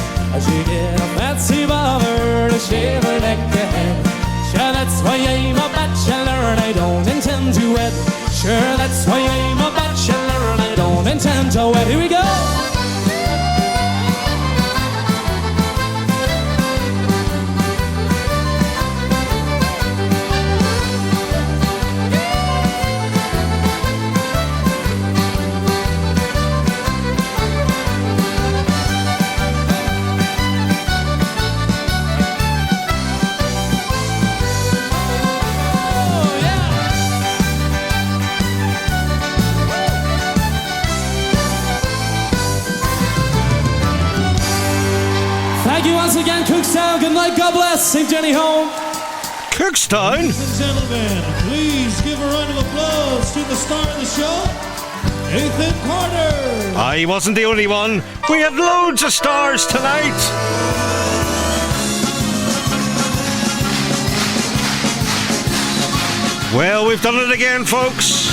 She did a fancy bobber to shave her neck ahead. Sure, that's why I'm a bachelor and I don't intend to wed. Sure, that's why I'm a bachelor and I don't intend to wed. Here we go! Thank you once again, Cookstown. Good night, God bless. St. Jenny home. Cookstown? Ladies and gentlemen, please give a round of applause to the star of the show, Ethan Carter. He wasn't the only one. We had loads of stars tonight. Well, we've done it again, folks.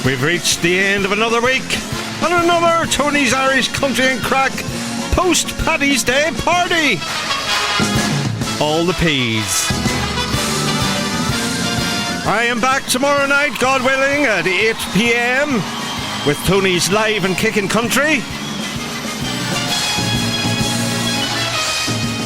We've reached the end of another week and another Tony's Irish Country and Crack post Paddy's Day party. All the peas. I am back tomorrow night, God willing, at 8 p.m. with Tony's Live and Kickin' Country.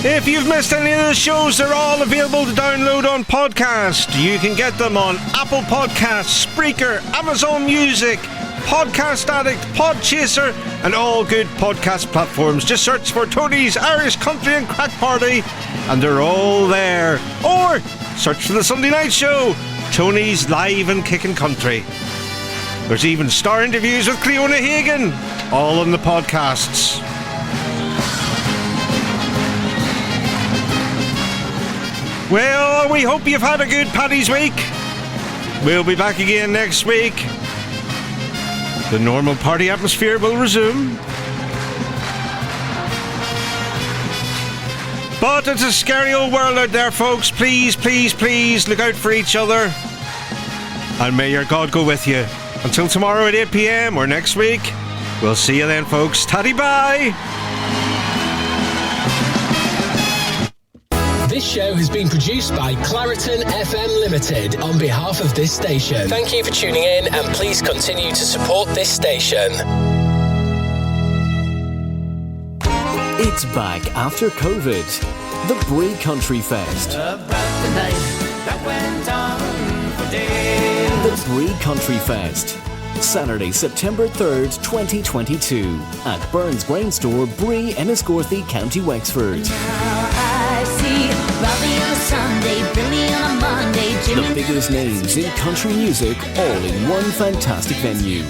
If you've missed any of the shows, they're all available to download on podcast. You can get them on Apple Podcasts, Spreaker, Amazon Music, Podcast Addict, Podchaser, and all good podcast platforms. Just search for Tony's Irish Country and Crack Party, and they're all there. Or search for the Sunday night show, Tony's Live and Kickin' Country. There's even star interviews with Cleona Hagan, all on the podcasts. Well, we hope you've had a good Paddy's week. We'll be back again next week. The normal party atmosphere will resume. But it's a scary old world out there, folks. Please, please, please look out for each other. And may your God go with you. Until tomorrow at 8 p.m. or next week. We'll see you then, folks. Taddy bye. This show has been produced by Clariton FM Limited on behalf of this station. Thank you for tuning in and please continue to support this station. It's back after COVID. The Bray Country Fest. About the night that went on for days. The Bray Country Fest. Saturday, September 3rd, 2022 at Burns Grain Store, Bray, Enniscorthy, County Wexford. I see Robbie on a Sunday, Billy on a Monday, Jimmy. The biggest names in country music all in one fantastic venue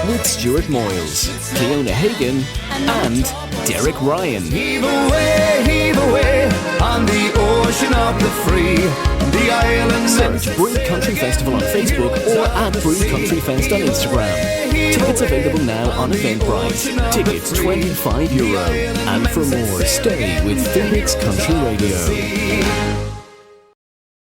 with Stuart Moyles, Cleona Hagan and Derek Ryan. Heave away on the ocean of the free, the islands. Search Bray Country Festival on Facebook or at Bray Country Fest on Instagram. Tickets available now on Eventbrite. Tickets €25. And for more, stay with Phoenix Country Radio.